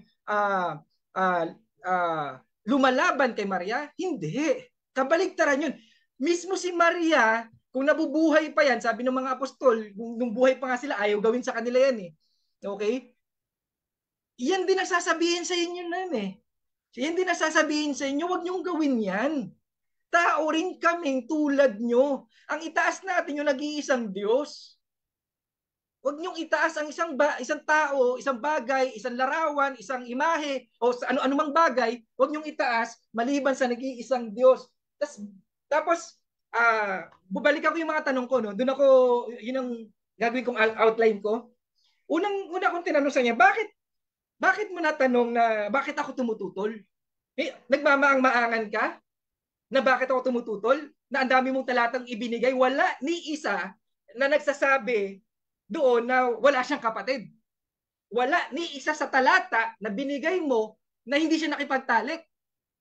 lumalaban kay Maria, hindi. Kabaligtaran yun. Mismo si Maria, kung nabubuhay pa yan, sabi ng mga apostol, nung buhay pa nga sila, ayaw gawin sa kanila yan . Okay? Yan din nasasabihin sa inyo nun . Yan din nasasabihin sa inyo, huwag niyong gawin yan. Tao rin kaming tulad nyo. Ang itaas natin yung nag-iisang Diyos. Huwag niyong itaas ang isang tao, isang bagay, isang larawan, isang imahe, o anumang bagay, huwag niyong itaas maliban sa nag-iisang Diyos. Tapos, bubalik ako yung mga tanong ko, no? Doon ako, yun ang gagawin kong outline ko. Una kong tinanong sa niya, bakit mo natanong na bakit ako tumututol? Nagmamaang-maangan ka na bakit ako tumututol? Na ang dami mong talatang ibinigay, wala ni isa na nagsasabi doon na wala siyang kapatid. Wala ni isa sa talata na binigay mo na hindi siya nakipagtalik.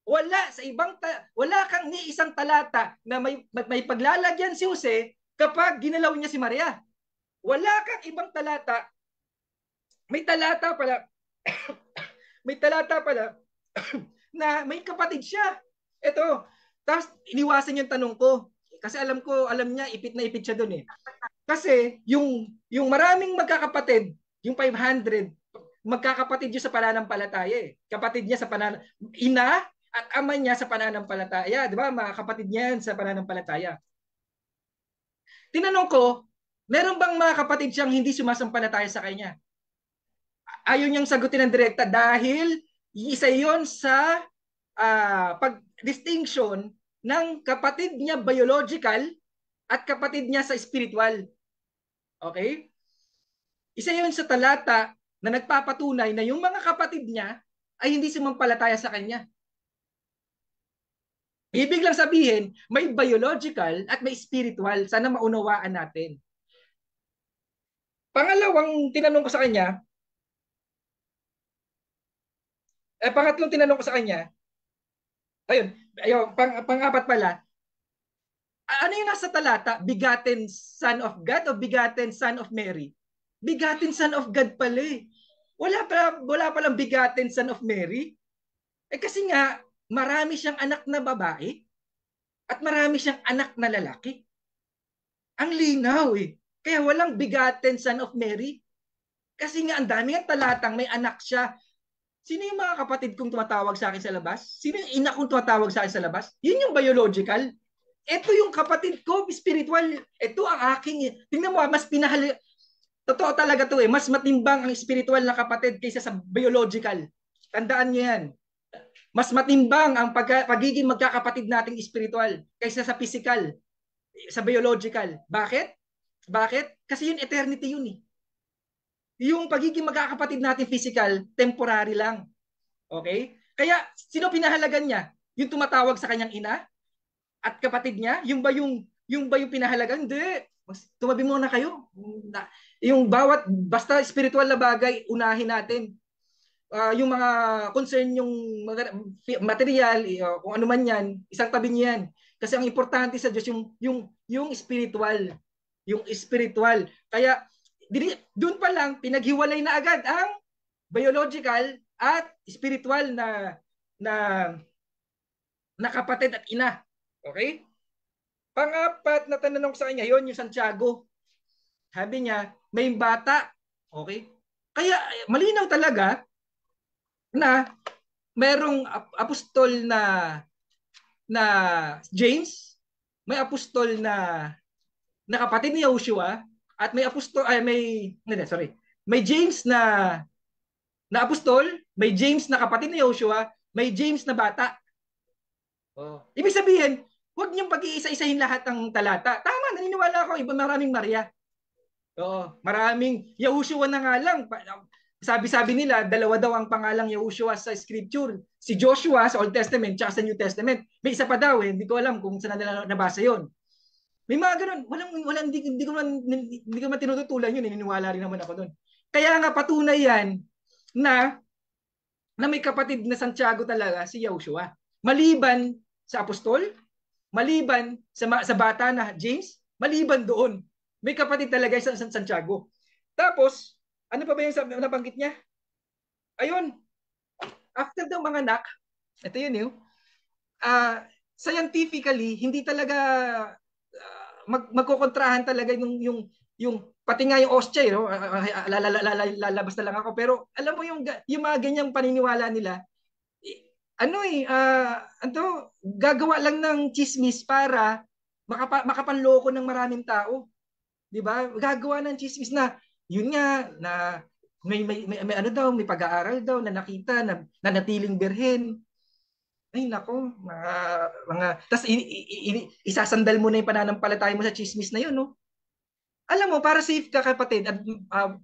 Wala kang ni isang talata na may paglalagyan si Jose kapag ginalaw niya si Maria. Wala kang ibang talata. May talata pala may talata pala na may kapatid siya. Ito. Tapos iniwasan yung tanong ko. Kasi alam niya, ipit na ipit siya doon eh. Kasi yung maraming magkakapatid, yung 500, magkakapatid yun sa pananampalataya eh. Kapatid niya sa ina at ama niya sa pananampalataya. Di ba? Mga kapatid niya yan sa pananampalataya. Tinanong ko, meron bang mga kapatid siyang hindi sumasampalataya sa kanya? Ayaw niyang sagutin ng direkta dahil isa yon sa pag-distinction ng kapatid niya biological at kapatid niya sa spiritual. Okay? Isa yon sa talata na nagpapatunay na yung mga kapatid niya ay hindi sumampalataya sa kanya. Ibig lang sabihin, may biological at may spiritual. Sana maunawaan natin. Pangalawang tinanong ko sa kanya, pangatlong tinanong ko sa kanya, ayun, pang-apat pala, ano yung nasa talata? Begotten Son of God o Begotten Son of Mary? Begotten Son of God pala eh. Wala palang Begotten Son of Mary. Kasi nga, marami siyang anak na babae at marami siyang anak na lalaki. Ang linaw eh. Kaya walang Begotten Son of Mary. Kasi nga, ang dami ng talatang may anak siya. Sino yung mga kapatid kong tumatawag sa akin sa labas? Sino yung ina kong tumatawag sa akin sa labas? Yun yung biological. Ito yung kapatid ko, spiritual. Ito ang aking, tingnan mo, mas pinahal. Totoo talaga to eh. Mas matimbang ang spiritual na kapatid kaysa sa biological. Tandaan niyo yan. Mas matimbang ang pagiging magkakapatid nating spiritual kaysa sa physical, sa biological. Bakit? Bakit? Kasi yun eternity yun eh. Yung pagiging magkakapatid natin physical, temporary lang. Okay? Kaya sino pinahalagan niya? Yung tumatawag sa kanyang ina? At kapatid niya, yung ba yung pinahalagan? Hindi. Tumabi muna kayo. Yung basta spiritual na bagay, unahin natin. Yung mga concern, yung material, kung ano man yan, isang tabi niyan. Kasi ang importante sa Diyos, yung spiritual. Yung spiritual. Kaya, doon pa lang, pinaghiwalay na agad ang biological at spiritual na kapatid at ina. Okay? Pang-apat na tanong sa kanya, yon yung Santiago. Sabi niya, may bata. Okay? Kaya malinaw talaga na merong apostol na James, may apostol na kapatid ni Joshua, at may apostol may James na apostol, may James na kapatid ni Joshua, may James na bata. Ibig sabihin, huwag niyong pag-iisa-isahin lahat ng talata. Tama, naniniwala ako, iba maraming Maria. Oo, maraming Yahushua na nga lang. Sabi-sabi nila, dalawa daw ang pangalang Yahushua sa scripture. Si Joshua sa Old Testament at sa New Testament. May isa pa daw eh, hindi ko alam kung saan nila nabasa yon. May mga ganun, hindi ko man tinututulan yun, naniniwala rin naman ako doon. Kaya nga patunay yan na may kapatid na Santiago talaga si Yahushua. Maliban sa apostol, maliban sa bata na James, maliban doon, may kapatid talaga sa Santiago. Tapos, ano pa ba yung nabanggit niya? Ayun, after daw mga anak, ito yun yun, scientifically, hindi talaga magkukontrahan talaga yung pati nga yung OSCE, no? Lalabas na lang ako. Pero alam mo yung mga ganyang paniniwala nila, gagawa lang ng chismis para makapanloko ng maraming tao. 'Di ba? Gagawa ng chismis na yun nga na may ano daw, may pag-aaral daw na nakita na nanatiling birhen. Ay nako, mga tas isasandal mo na yung pananampalataya mo sa chismis na yun, no? Alam mo, para safe ka kapatid, at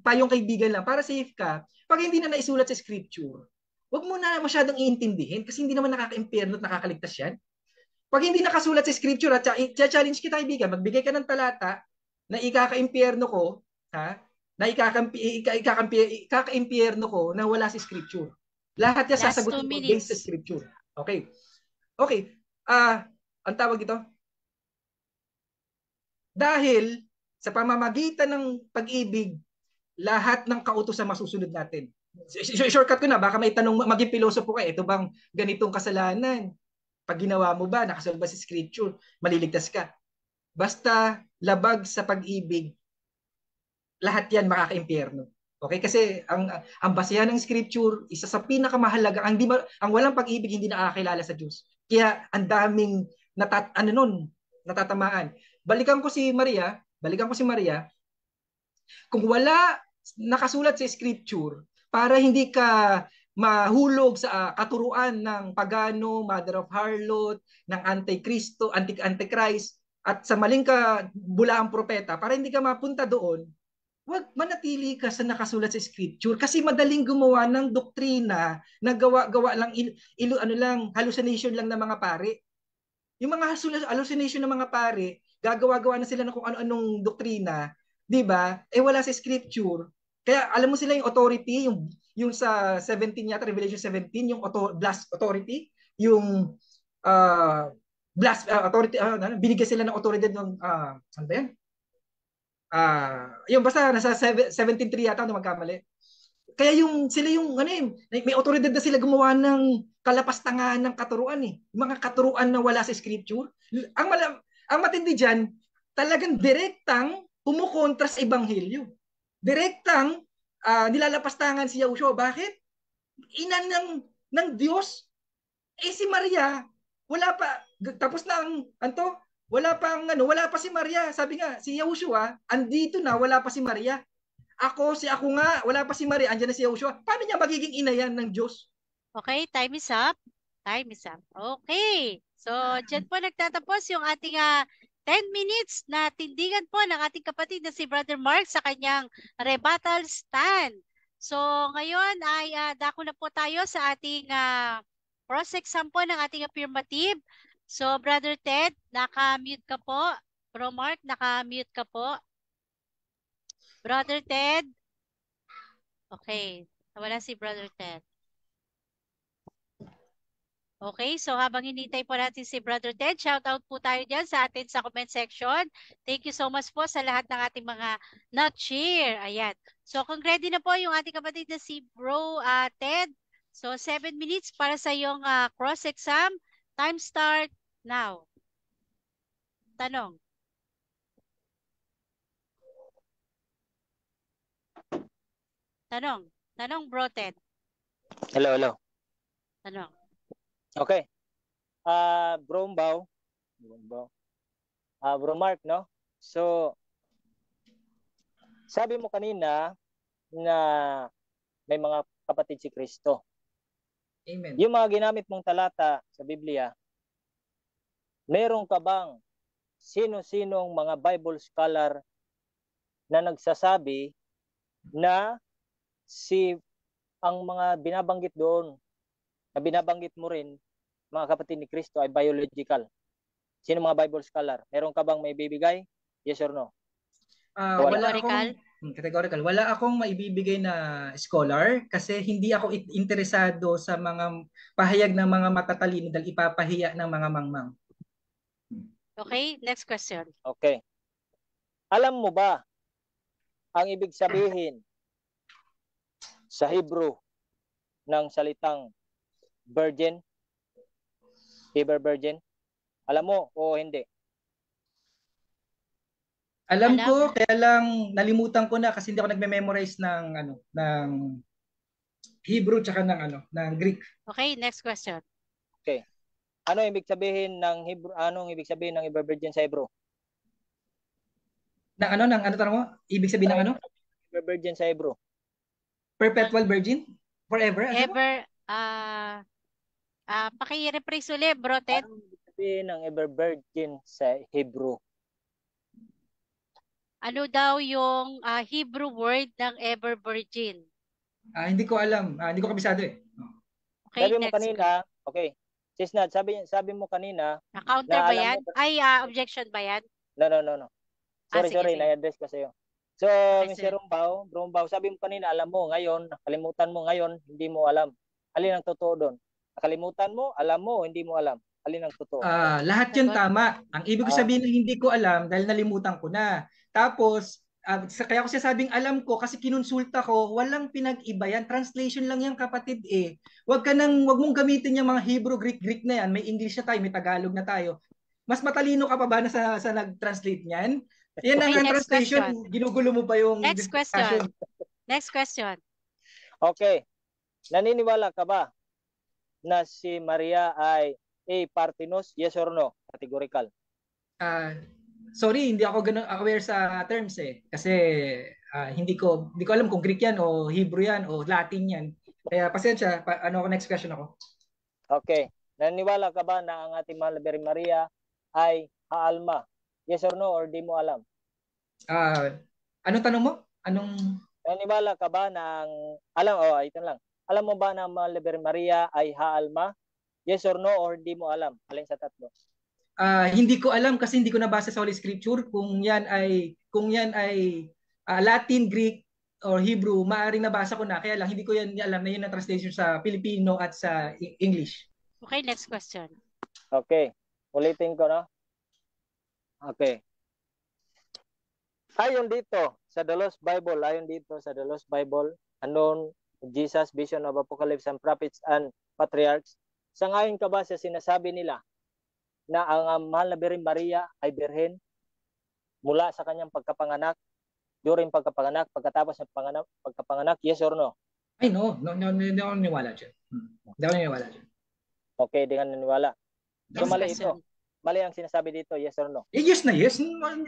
payong kaibigan lang, para safe ka, pag hindi na naisulat sa scripture, wag mo na masyadong iintindihin kasi hindi naman nakaka-impyerno at nakakaligtas yan. Pag hindi nakasulat sa scripture at challenge kita kaibigan, magbigay ka ng talata na ikaka-impyerno ko, ha? Na ikaka-impyerno ko na wala sa scripture. Lahat yan sasagutin ko based sa scripture. Okay. Okay. Ang tawag ito? Dahil sa pamamagitan ng pag-ibig, lahat ng kautusan masusunod natin. Shortcut ko na, baka may tanong, maging pilosopo ka, ito bang ganitong kasalanan? Pag ginawa mo ba, nakasunod ba sa scripture, maliligtas ka. Basta labag sa pag-ibig, lahat yan makaka-impyerno. Okay? Kasi ang basehan ng scripture, isa sa pinakamahalaga, ang walang pag-ibig hindi nakakilala sa Diyos. Kaya ang daming natatamaan. Balikan ko si Maria, kung wala nakasulat sa scripture, para hindi ka mahulog sa katuruan ng pagano, mother of harlot, ng antikristo, antichrist, at sa maling ka bulaang propeta, para hindi ka mapunta doon, wag manatili ka sa nakasulat sa scripture kasi madaling gumawa ng doktrina na gawa lang hallucination lang ng mga pare. Yung mga hallucination ng mga pare, gagawa-gawa na sila ng kung ano-anong doktrina, 'di ba? Wala sa scripture. Kaya alam mo sila yung authority, yung sa 17 yata, Revelation 17, yung blast authority, yung blast authority, binigyan sila ng authority ng ano ba yan? Yung basta nasa 17:3 yata kung magkamali. Kaya sila yung may otoridad na sila gumawa ng kalapastangan ng katuruan eh. Mga katuruan na wala sa scripture. Ang matindi diyan, talagang direktang kumukontra sa ebanghelyo. Direktang nilalapastangan si Yahushua. Bakit? Ina ng Diyos. Si Maria, wala pa tapos na wala pa si Maria. Sabi nga, si Yahushua, andito na, wala pa si Maria. Ako nga, wala pa si Maria, andyan na si Yahushua. Paano niya magiging ina yan ng Diyos? Okay, time is up. Time is up. Okay. So, dyan po nagtatapos yung ating 10 minutes na tindigan po ng ating kapatid na si Brother Mark sa kanyang rebuttal stand. So, ngayon ay dako na po tayo sa ating cross-exam po ng ating affirmative. So, Brother Ted, naka-mute ka po. Bro Mark, naka-mute ka po. Brother Ted. Okay. Wala si Brother Ted. Okay, so habang hinintay po natin si Brother Ted, shout out po tayo dyan sa atin sa comment section. Thank you so much po sa lahat ng ating mga not-share. Ayan. So kung ready na po yung ating kapatid na si Bro Ted, so 7 minutes para sa iyong cross-exam. Time start now. Tanong. Tanong, Bro Ted. Hello. Tanong. Okay. Bro Mark, no? So, sabi mo kanina na may mga kapatid si Kristo. Amen. Yung mga ginamit mong talata sa Biblia, meron ka bang sino-sinong mga Bible scholar na nagsasabi na ang mga binabanggit doon, na binabanggit mo rin, mga kapatid ni Kristo, ay biological? Sino mga Bible scholar? Meron ka bang may bibigay? Yes or no? Categorical. Wala akong maibibigay na scholar kasi hindi ako interesado sa mga pahayag ng mga matatalino dahil ipapahiya ng mga mangmang. Okay, next question. Okay. Alam mo ba ang ibig sabihin sa Hebrew ng salitang virgin? Ever virgin? Alam mo o hindi? Alam ko, kaya lang nalimutan ko na kasi hindi ako nagme-memorize ng Hebrew tsaka ng Greek. Okay, next question. Okay. Anong ibig sabihin ng Hebrew? Anong ibig sabihin ng ever virgin sa Hebrew? Ano tanong mo? Ibig sabihin ng ano? Ever virgin sa Hebrew. Perpetual virgin? Forever? Ever, paki-rephrase ulit, Bro Ted. Anong ibig sabihin ng ever virgin sa Hebrew? Ano daw yung Hebrew word ng ever virgin? Hindi ko alam. Hindi ko kabisado eh. Okay, sabi mo kanina, okay. Cisnad, sabi mo kanina, counter ba yan? Objection ba yan? No. Sorry, sige. na-address ko sa'yo. So, Mr. Rumbaw, sabi mo kanina, alam mo ngayon, nakalimutan mo ngayon, hindi mo alam. Alin ang totoo doon? Nakalimutan mo, alam mo, hindi mo alam. Alin ang totoo? Lahat yun tama. Ang ibig sabihin na hindi ko alam dahil nalimutan ko na. Tapos, Kaya ko sinasabing alam ko kasi kinonsulta ko, walang pinag-iba yan. Translation lang yan, kapatid eh. Wag mong gamitin yung mga Hebrew, Greek na yan. May English na tayo, may Tagalog na tayo. Mas matalino ka pa ba na sa nag-translate niyan? Yan Okay, ang next translation, question. ginugulo mo pa yung Next discussion. question. Next question. Okay. Naniniwala ka ba na si Maria ay A. Parthenos? Yes or no? Categorical. Sorry, hindi ako ganun aware sa terms eh. Kasi hindi ko alam kung Greek yan o Hebrew yan o Latin yan. Kaya pasensya, next question ako. Okay. Naniniwala ka ba na ang ating mahal na Birhen Maria ay haalma? Yes or no? Or di mo alam? Anong tanong mo? Naniniwala ka ba na ito lang. Alam mo ba na ang mahal na Birhen Maria ay haalma? Yes or no? Or di mo alam? Alin sa tatlo? Hindi ko alam kasi hindi ko nabasa sa Holy Scripture kung yan ay Latin, Greek or Hebrew. Maaring nabasa ko na, kaya lang hindi ko yan alam na yun ang translation sa Filipino at sa English. Okay, next question. Okay. Ulitin ko, no? Okay. Ayon dito sa The Lost Bible, unknown Jesus, Vision of Apocalypse and Prophets and Patriarchs, sangayon ka ba sa sinasabi nila na ang mahal na Birhen Maria ay birhen mula sa kanyang pagkapanganak, during pagkapanganak, pagkatapos ng pagkapanganak, yes or no? Ay, no. Hindi ako naniwala dyan. Hindi ako naniwala dyan. Okay, di ka naniwala. So, Next mali question. ito. Mali ang sinasabi dito, yes or no? Yes na yes.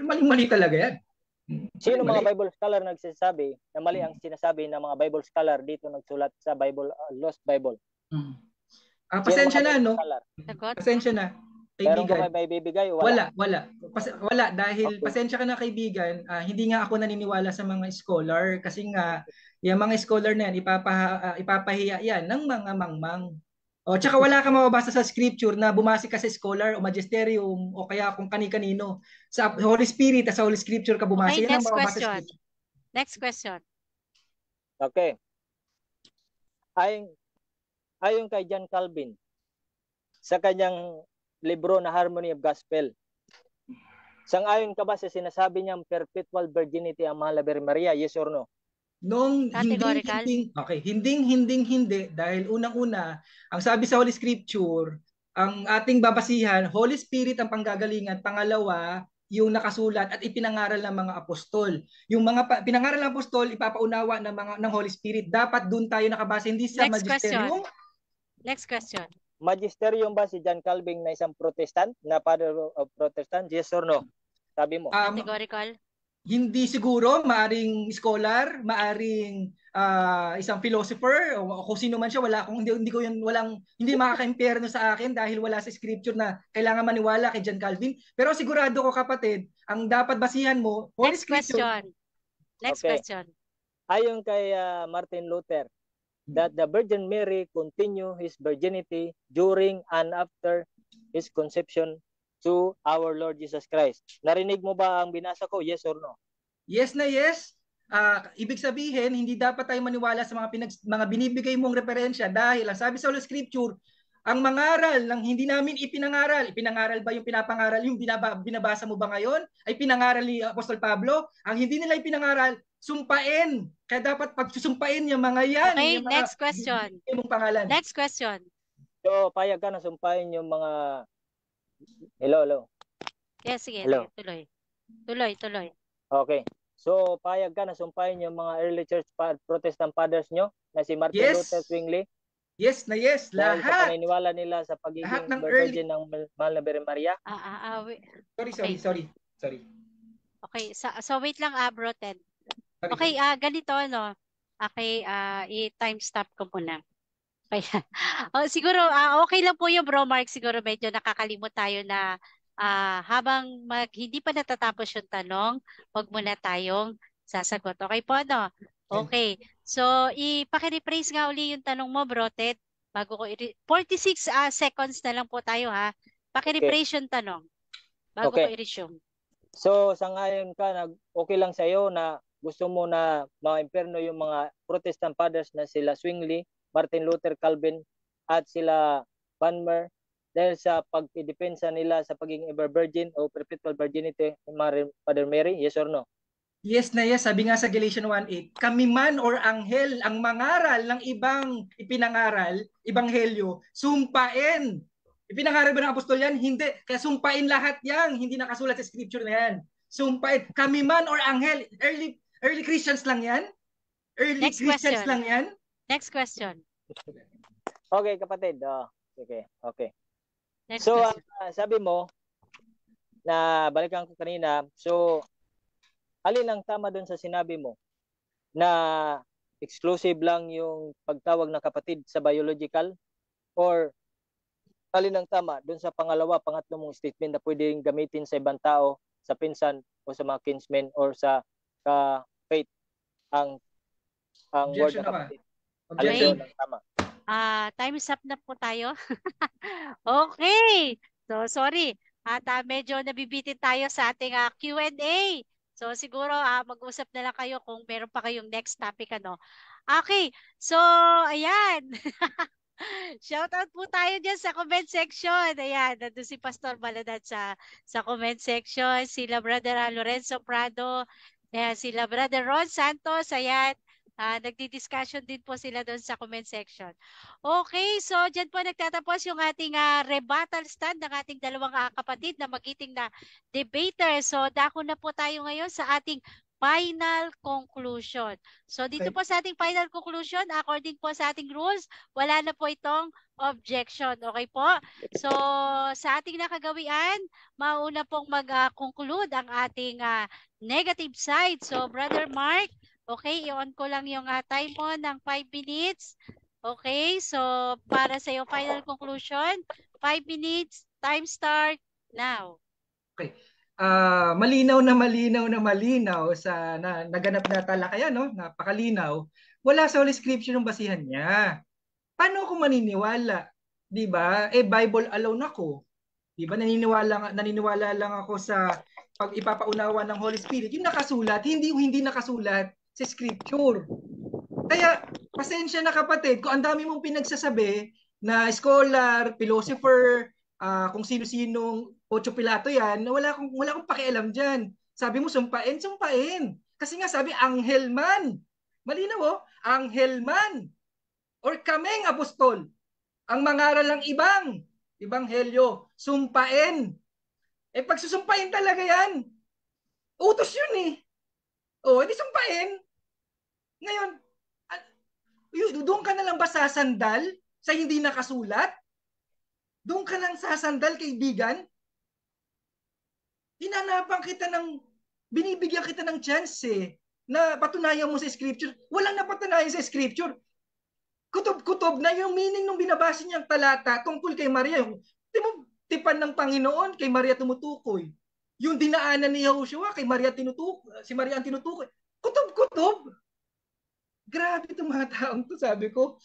Mali talaga yan. Sino mga Bible scholar nagsasabi na mali ang sinasabi ng mga Bible scholar dito nagsulat sa Bible, Lost Bible? Pasensya na, no? Sagot? Pasensya na, Meron ka kaibigan. may bibigay o wala? Wala dahil Okay. pasensya ka na, kaibigan. Hindi nga ako naniniwala sa mga scholar kasi nga yung mga scholar na yan ipapahiya yan ng mga mangmang. O tsaka wala ka mababasa sa scripture na bumase ka sa scholar o magisterium o kaya kung kani-kanino. Sa Holy Spirit at sa Holy Scripture ka bumase. Okay, Yan ang next mababasa sa question. scripture. Next question. Okay. Ayon kay John Calvin, sa kanyang libro na Harmony of Gospel, sang-ayon ka ba sa sinasabi niyang perpetual virginity ang mahal na Birhen Maria? Yes or no? Categorical? Hindi dahil unang-una ang sabi sa Holy Scripture, ang ating babasihan, Holy Spirit ang panggagalingan. Pangalawa, yung nakasulat at ipinangaral ng mga apostol. Yung mga pinangaral ng apostol ipapaunawa ng Holy Spirit. Dapat doon tayo nakabase, hindi sa Next magisterium. Next question. Magisterium ba si John Calvin na isang Protestant, na father of Protestant? Yes or no? Sabi mo. Categorical? Hindi siguro, maaring scholar, maaring isang philosopher o kung sino man siya, hindi makaka-impierno sa akin dahil wala sa scripture na kailangan maniwala kay John Calvin. Pero sigurado ko, kapatid, ang dapat basihan mo, Holy Next Scripture. question. Next Okay. question. Ayon kay Martin Luther, that the Virgin Mary continue his virginity during and after his conception to our Lord Jesus Christ. Narinig mo ba ang binasa ko? Yes or no? Yes na yes. Ibig sabihin, hindi dapat tayo maniwala sa mga binibigay mong referensya dahil ang sabi sa Holy Scripture, ang mangaral ng hindi namin ipinangaral ba yung pinapangaral, yung binabasa mo ba ngayon, ay pinangaral ni Apostol Pablo? Ang hindi nila ipinangaral, sumpain. Kaya dapat pagsusumpain yung mga yan. Okay, yung mga next question. Yung pangalan. Next question. So, payag ka na sumpahin yung mga... Hello. Yes, sige. Hello. Tuloy. Okay. So, payag ka na sumpahin yung mga early church Protestant fathers nyo na si Martin Yes. Luther Zwingli? Yes na yes. Dahil sa Lahat. paniniwala nila sa pagiging Lahat ng virgin ng mahal na Birhen Maria? Sorry. Okay, so wait lang, bro, Ted. Sorry. Okay, ganito, no? Okay, i-time stop ko muna. Okay. Siguro, okay lang po yung bro, Mark. Siguro medyo nakakalimot tayo na habang hindi pa natatapos yung tanong, wag muna tayong sasagot. Okay po, no? Okay. So, ipaki-rephrase nga uli yung tanong mo, bro, Ted. Bago ko 46 seconds na lang po tayo, ha? Paki-rephrase yung tanong. Bago ko i-resume. So, sangayon ka, okay lang sa'yo na gusto mo na ma-imperno yung mga Protestant fathers na sila Zwingli, Martin Luther, Calvin, at sila Banmer dahil sa pagpidepensa nila sa pagiging ever virgin o perpetual virginity ni Mother Mary? Yes or no? Yes na yes, sabi nga sa Galatians 1:8, kami man or anghel ang mangaral ng ibang ipinangaral, ibanghelyo, sumpain. Ipinangaral ba ng apostol yan? Hindi. Kaya sumpain lahat yan. Hindi nakasulat sa scripture na yan. Sumpain. Kami man or anghel. Early Christians lang yan? Early Next Christians question. lang yan? Next question. Okay, kapatid. Okay. Next So, question. sabi mo, na balikan ko kanina, so, alin ang tama doon sa sinabi mo na exclusive lang yung pagtawag na kapatid sa biological, or alin ang tama doon sa pangatlo mong statement na pwedeng gamitin sa ibang tao, sa pinsan o sa mga kinsmen or sa faith ang word Objection na naman. kapatid? Alin Objection. doon ang tama? Time is up na po tayo. Okay. So, sorry. At medyo nabibitin tayo sa ating Q&A. So, siguro mag-usap na lang kayo kung meron pa kayong next topic, ano. Okay. So, ayan. Shoutout po tayo dyan sa comment section. Ayan, nandun si Pastor Baladat sa comment section. Sila Brother Lorenzo Prado. Ayan, sila Brother Ron Santos. Ayan. Nagdi-discussion din po sila doon sa comment section. Okay, so dyan po nagtatapos yung ating rebuttal stand ng ating dalawang kapatid na magiting na debater. So dako na po tayo ngayon sa ating final conclusion. So dito Okay. po sa ating final conclusion, according po sa ating rules, wala na po itong objection. Okay po? So sa ating nakagawian, mauna pong mag-conclude ang ating negative side. So Brother Mark, okay, i-on ko lang yung time mo ng 5 minutes. Okay, so para sa iyo final conclusion, 5 minutes, time start now. Okay. Malinaw sa naganap na talakayan, no? Napakalinaw. Wala sa Holy Scripture yung basihan niya. Paano ako maniniwala? 'Di ba? Bible alone ako. 'Di ba? Naniniwala lang ako sa pag ipapaunawa ng Holy Spirit. Yung nakasulat, hindi nakasulat sa Scripture. Kaya pasensya na kapatid, kung ang dami mong pinagsasabi na scholar, philosopher, kung sino-sinong Ocho Pilato yan, wala akong pakialam diyan. Sabi mo sumpain. Kasi nga sabi anghel man. Malinaw oh, anghel man or kameng apostol ang mangaral ng ibang ebanghelyo, sumpain. Pag susumpain talaga yan, utos yun eh. Edi sumpain. Ngayon, doon ka na lang ba sasandal sa hindi nakasulat? Doon ka lang sasandal, kaibigan? Binibigyan kita ng chance na patunayan mo sa scripture. Walang napatunayan sa scripture. Kutob-kutob na yung meaning ng binabasa niyang talata tungkol kay Maria. Yung tipan ng Panginoon, kay Maria tumutukoy. Yung dinaanan ni Yahushua, kay Maria si Maria ang tinutukoy. Kutob-kutob. Grabe itong mga taong to, sabi ko.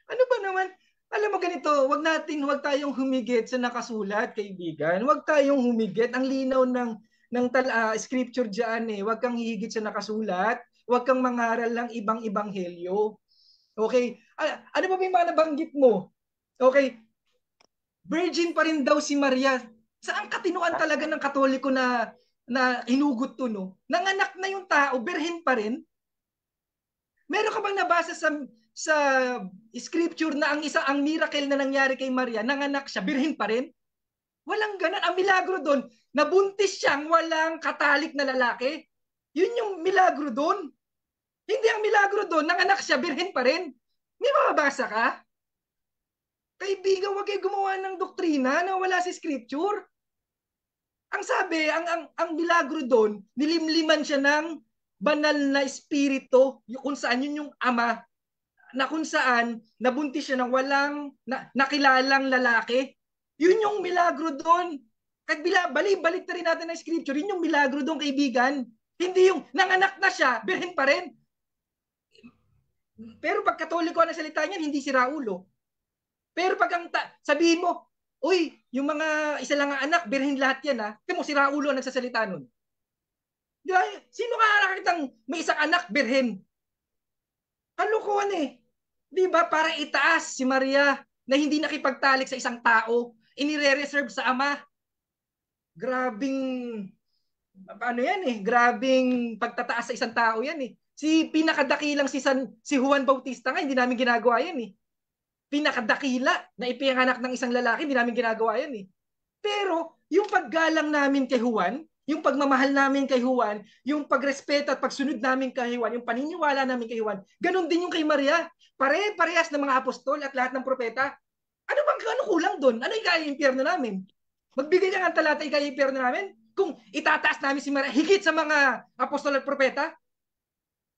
Ano ba naman? Alam mo ganito, wag tayong humigit sa nakasulat, kaibigan. Wag tayong humigit. Ang linaw ng scripture diyan eh. Wag kang hihigit sa nakasulat. Wag kang mangaral ng ibang ebanghelyo. Okay? Ano ba yung mga nabanggit mo? Okay. Virgin pa rin daw si Maria. Saan katinuan talaga ng Katoliko na hinugot to, no? Nanganak na yung tao, birhen pa rin. Meron ka bang nabasa sa scripture na ang miracle na nangyari kay Maria, nanganak siya, birhen pa rin? Walang ganun. Ang milagro doon, nabuntis siyang walang katalik na lalaki. Yun yung milagro doon. Hindi ang milagro doon, nanganak siya, birhen pa rin. May mababasa ka? Kaibigan, wag kayo gumawa ng doktrina na wala sa scripture. Ang sabi, ang milagro doon, nilimliman siya ng banal na espiritu, kung saan yun yung ama, na kung saan nabuntis siya ng walang nakilalang lalaki. Yun yung milagro doon. Kahit balik na rin natin ng scripture, yun yung milagro doon, kaibigan. Hindi yung nanganak na siya, birhen pa rin. Pero pag Katoliko ang salita niyan, hindi si Raulo. Pero pag sabihin mo, uy, yung mga isa lang ang anak, birhen lahat yan ha. Kaya mo si Raulo ang nagsasalita nun. Di ba? Sino ka nakakitang may isang anak, birhen? Kalukuhan eh. Di ba? Para itaas si Maria na hindi nakipagtalik sa isang tao, inire-reserve sa ama. Grabing Paano yan eh? Grabing pagtataas sa isang tao yan eh. Si pinakadakilang si Juan Bautista nga, hindi namin ginagawa yan eh. Pinakadakila na ipinanganak ng isang lalaki, hindi namin ginagawa yan eh. Pero yung paggalang namin kay Juan, yung pagmamahal namin kay Juan, yung pagrespeto at pagsunod namin kay Juan, yung paniniwala namin kay Juan, ganun din yung kay Maria. Pare-parehas ng mga apostol at lahat ng propeta. Ano kulang doon? Ano ikaiimpyerno namin? Magbigay na ng talata ikaiimpyerno namin? Kung itataas namin si Maria higit sa mga apostol at propeta,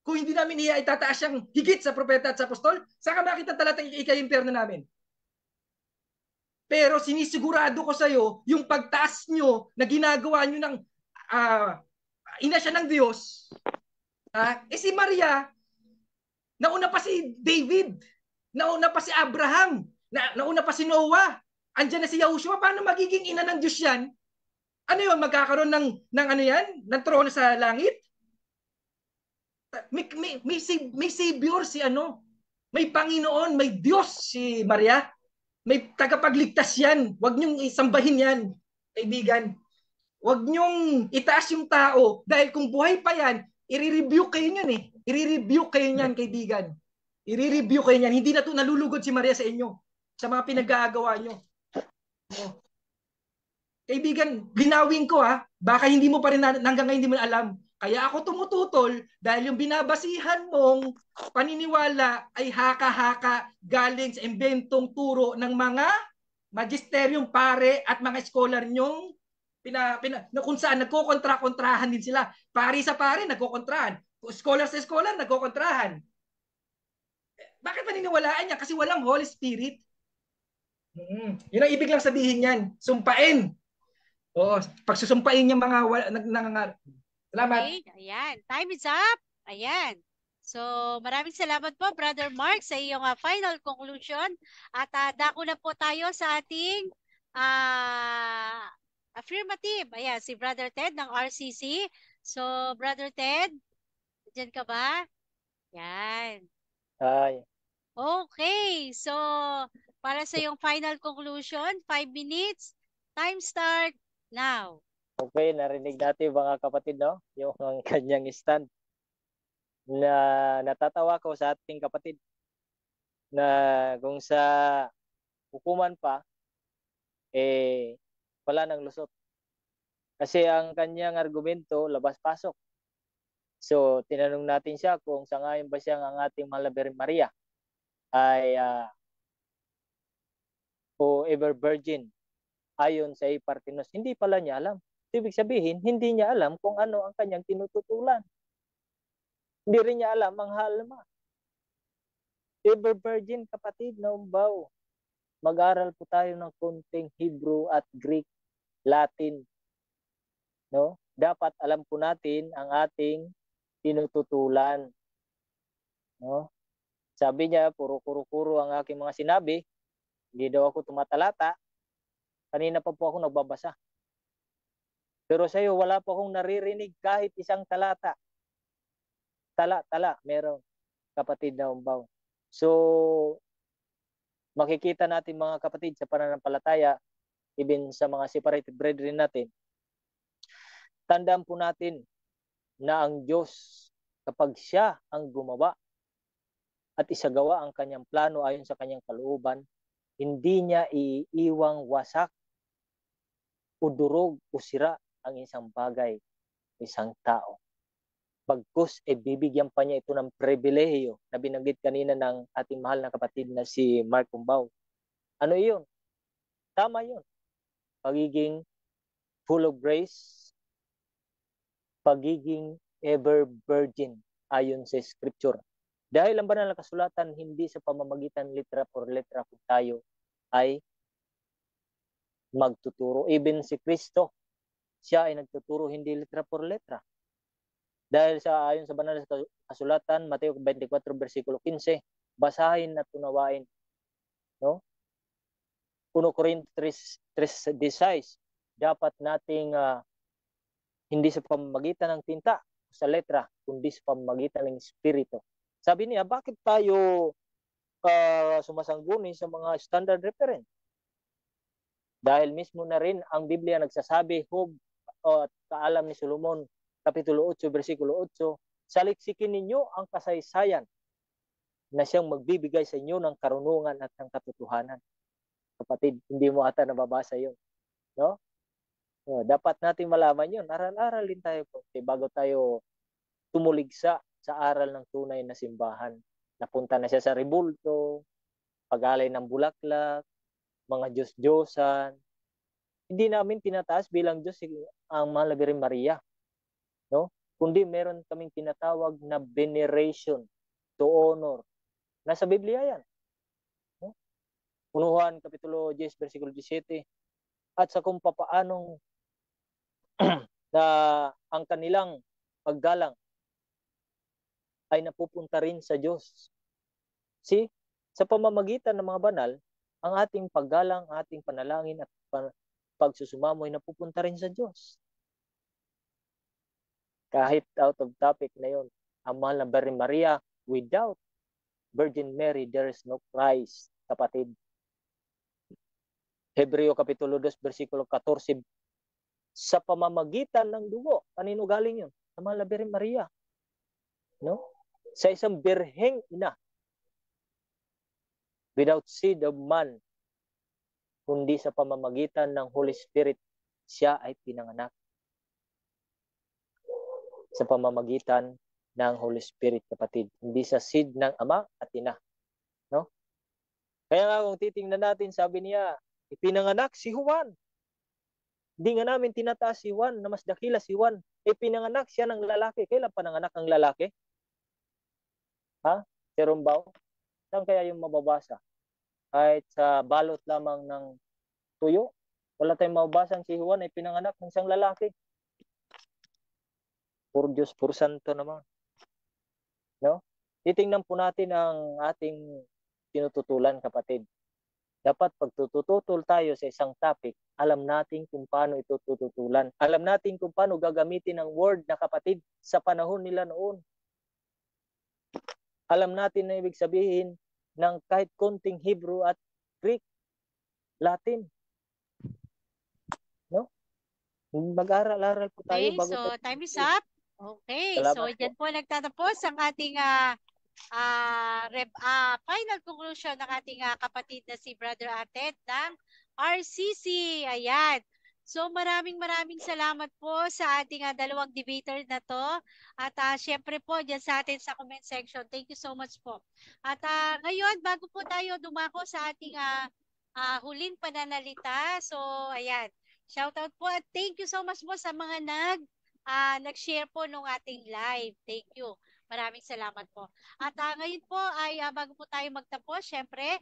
kung hindi namin itataas siyang higit sa propeta at sa apostol, saan ka makita talatang ikaiimpyerno namin? Pero sinisigurado ko sa iyo, yung pagtaas nyo na ginagawa nyo ng ina siya ng Diyos, si Maria, nauna pa si David, nauna pa si Abraham, nauna pa si Noah, andyan na si Yahushua, paano magiging ina ng Diyos yan? Ano yun, magkakaroon ng ano yan? Ng trono sa langit? May savior si ano, may Panginoon, may Diyos si Maria. May tagapagligtas yan. Huwag niyong isambahin yan, kaibigan. Huwag niyong itaas yung tao dahil kung buhay pa yan, i-rebuke kayo niyan eh. I-rebuke kayo niyan, kaibigan. I-rebuke kayo niyan. Hindi na to nalulugod si Maria sa inyo sa mga pinag-aagawa niyo. No. Kaibigan, linawin ko baka hindi mo pa rin hanggang ngayon hindi mo alam. Kaya ako tumututol dahil yung binabasihan mong paniniwala ay haka-haka galing sa imbentong turo ng mga magisteryong pare at mga scholar nyong na kung saan nagkokontra-kontrahan din sila. Pare sa pare, nagkokontrahan. Scholar sa scholar, nagkokontrahan. Bakit paniniwalaan niya? Kasi walang Holy Spirit. Yun ang ibig lang sabihin yan. Sumpain. Oo, pagsusumpain yung mga nangangarap. Salamat. Okay, ayan. Time is up. Ayan. So, maraming salamat po, Brother Mark, sa iyong final conclusion. At dako na po tayo sa ating affirmative. Ayan, si Brother Ted ng RCC. So, Brother Ted, dyan ka ba? Yan. Ay, Okay, so para sa iyong final conclusion, 5 minutes. Time start now. okay, narinig natin mga kapatid, no? Yung ang kanyang stand. Na natatawa ko sa ating kapatid na kung sa hukuman pa, wala nang lusot. Kasi ang kanyang argumento, labas-pasok. So, tinanong natin siya kung sangayon ba siyang ang ating mahal na Birhen Maria ay o ever virgin ayon sa Ipartinos. Hindi pala niya alam. Ibig sabihin, hindi niya alam kung ano ang kanyang tinututulan. Hindi rin niya alam ang halma. Ever virgin, kapatid na umbaw. Mag-aral po tayo ng konting Hebrew at Greek, Latin. No? Dapat alam po natin ang ating tinututulan. No? Sabi niya, puro kuro-kuro ang aking mga sinabi. Hindi daw ako tumatalata. Kanina pa po ako nagbabasa. Pero sa iyo, wala po akong naririnig kahit isang talata. Tala, meron, kapatid na umbaw. So, makikita natin mga kapatid sa pananampalataya, even sa mga separated brethren natin, tandaan po natin na ang Diyos, kapag siya ang gumawa at isagawa ang kanyang plano ayon sa kanyang kalooban, hindi niya iiwang wasak o durog o sira ang isang bagay, isang tao. Bagkus, bibigyan pa niya ito ng pribilehiyo na binanggit kanina ng ating mahal na kapatid na si Mark Umbaw. Ano yun? Tama yun. Pagiging full of grace, pagiging ever virgin ayon sa Scripture. Dahil ang banal na kasulatan, hindi sa pamamagitan letra por letra kung tayo ay magtuturo. Even si Kristo, siya ay nagtuturo hindi letra por letra. Dahil sa ayon sa banal na kasulatan, Mateo 24 versikulo 15, basahin at tunawain, no? 1 Corintios 3:16, dapat nating hindi sa pamamagitan ng tinta sa letra, kundi sa pamamagitan ng espiritu. Sabi niya, bakit tayo sumasangguni sa mga standard reference? Dahil mismo na rin ang Biblia nagsasabi, hub at pagkakaalam ni Solomon, Kapitulo 8, versikulo 8, saliksikin ninyo ang kasaysayan na siyang magbibigay sa inyo ng karunungan at ng katotohanan. Kapatid, hindi mo ata nababasa yun. No? Dapat natin malaman yun. Aral-aral din tayo po bago tayo tumuligsa sa aral ng tunay na simbahan. Napunta na siya sa rebulto, pag-alay ng bulaklak, mga Diyos-Diyosan. Hindi namin tinataas bilang Diyos ang Mahal na Birhen Maria. No? Kundi meron kaming tinatawag na veneration to honor. Nasa Biblia yan. No? Unuhan, Kapitulo 10, versikulo 17. At sa kung papaanong na ang kanilang paggalang ay napupunta rin sa Diyos. See, sa pamamagitan ng mga banal, ang ating paggalang, ating panalangin at pagsusumamo ay napupunta rin sa Diyos. Kahit out of topic na yun, ang Mahal na Birhen Maria, without Virgin Mary, there is no Christ, kapatid. Hebreo Kapitulo 2, versikulo 14, sa pamamagitan ng dugo, kanino galing yun? Sa Mahal na Birhen Maria. No? Sa isang birheng ina, without seed of man, kundi sa pamamagitan ng Holy Spirit, siya ay pinanganak. Sa pamamagitan ng Holy Spirit, kapatid. Hindi sa seed ng ama at ina. No? Kaya nga kung titingnan natin, sabi niya, ipinanganak si Juan. Hindi nga namin tinataas si Juan, na mas dakila si Juan. Ipinanganak siya ng lalaki. Kailan pananganak ang lalaki? Ha? Si Rumbao? Saan kaya yung mababasa? Kahit sa balot lamang ng tuyo? Wala tayong mababasang si Juan ay pinanganak ng isang lalaki. Puro Diyos, puro santo naman. No? Titingnan po natin ang ating tinututulan, kapatid. Dapat pag tututol tayo sa isang topic, alam natin kung paano ito tututulan. Alam natin kung paano gagamitin ang word na kapatid sa panahon nila noon. Alam natin na ibig sabihin ng kahit konting Hebrew at Greek, Latin. No? Mag-aral-aral po tayo. Okay, Bago so tayo. time is up. Okay, Salamat so dyan po nagtatapos ang ating final conclusion ng ating kapatid na si Brother Ted ng RCC. Ayan. So maraming salamat po sa ating dalawang debater na to. At syempre po dyan sa atin sa comment section. Thank you so much po. At ngayon, bago po tayo dumako sa ating huling pananalita. So ayan. Shoutout po at thank you so much po sa mga nag-share po nung ating live. Thank you. Maraming salamat po. At ngayon po ay bago po tayo magtapos, syempre,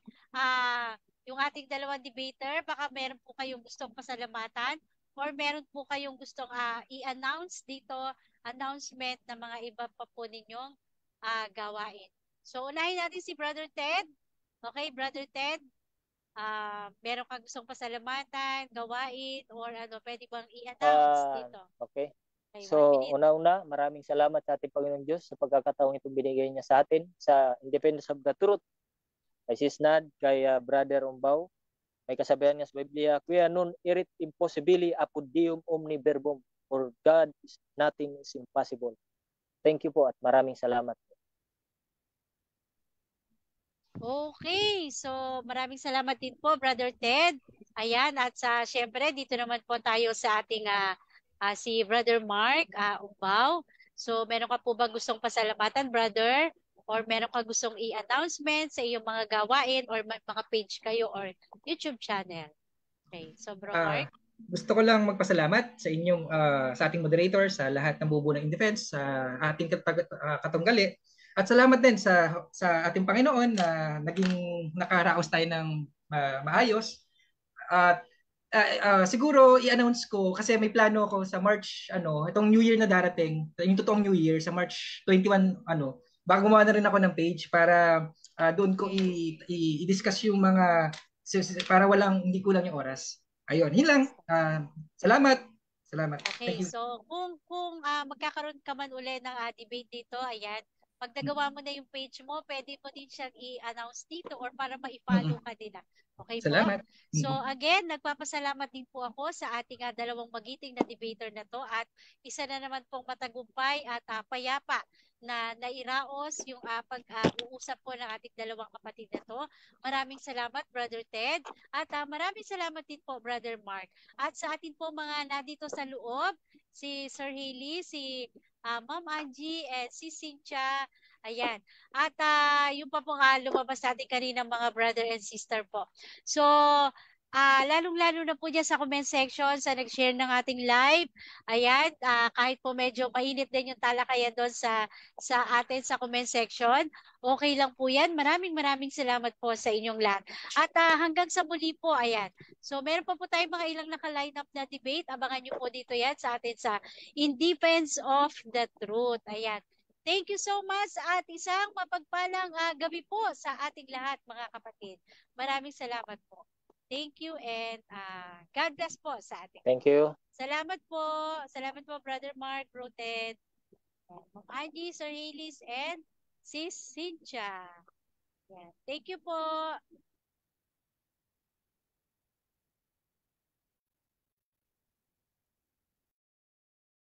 yung ating dalawang debater, baka meron po kayong gustong pasalamatan or meron po kayong gustong i-announce dito, announcement ng mga iba pa po ninyong gawain. So, unahin natin si Brother Ted. Okay, Brother Ted, meron kang gustong pasalamatan, gawain, or pwede bang i-announce dito? Okay. Okay, So, una-una, maraming salamat sa ating Panginoon Diyos sa pagkakataong itong binigay niya sa atin sa Independence of the Truth. Kay Sisnad, kay Brother Umbao, may kasabihan niya sa Biblia, Quia non erit impossibili apud Deum omni verbum, for God is nothing is impossible. Thank you po at maraming salamat. Okay, so maraming salamat din po, Brother Ted. Ayan, at syempre, dito naman po tayo sa ating si Brother Mark Umbao. So, meron ka po ba gustong pasalamatan, Brother? Or meron ka gustong i-announcement sa iyong mga gawain or mga page kayo or YouTube channel? Okay, so Bro Mark? Gusto ko lang magpasalamat sa inyong sa ating moderator, sa lahat ng bubuo ng Indefense, sa ating katunggali. At salamat din sa ating Panginoon na naging nakaraos tayo ng maayos. At siguro i-announce ko kasi may plano ako sa March itong New Year na darating, yung totoong New Year sa March 21 bago gumawa na rin ako ng page para doon ko i-discuss yung mga para hindi kulang yung oras. Ayun, yun lang. Salamat. Okay, so kung magkakaroon ka man uli ng debate dito, ayan, Pag nagawa mo na yung page mo, pwede mo din siyang i-announce dito or para ma-follow ka nila. Okay po? Salamat. So again, nagpapasalamat din po ako sa ating dalawang magiting na debater na to at isa na naman pong matagumpay at payapa na nairaos yung pag-uusap po ng ating dalawang kapatid na to. Maraming salamat, Brother Ted. At maraming salamat din po, Brother Mark. At sa atin po mga nandito sa loob, si Sir Hailey, si Ma'am Angie, and si Cynthia. Ayan. At yung pa po nga lumabas natin kanina mga brother and sister po. So, lalong-lalo na po dyan sa comment section, sa nag-share ng ating live. Ayan, kahit po medyo mainit din yung talakayan doon sa atin sa comment section. Okay lang po yan. Maraming salamat po sa inyong lahat. At hanggang sa muli po, ayan. So, meron pa po tayong mga ilang naka-line up na debate. Abangan nyo po dito yan sa atin sa In Defense of the Truth. Ayan. Thank you so much at isang mapagpalang gabi po sa ating lahat mga kapatid. Maraming salamat po. Thank you and God bless po sa ating. Thank you. Salamat po. Salamat po Brother Mark, Roten, Ma'am Angie, Sir Hailey, and Sis Cynthia. Yeah. Thank you po.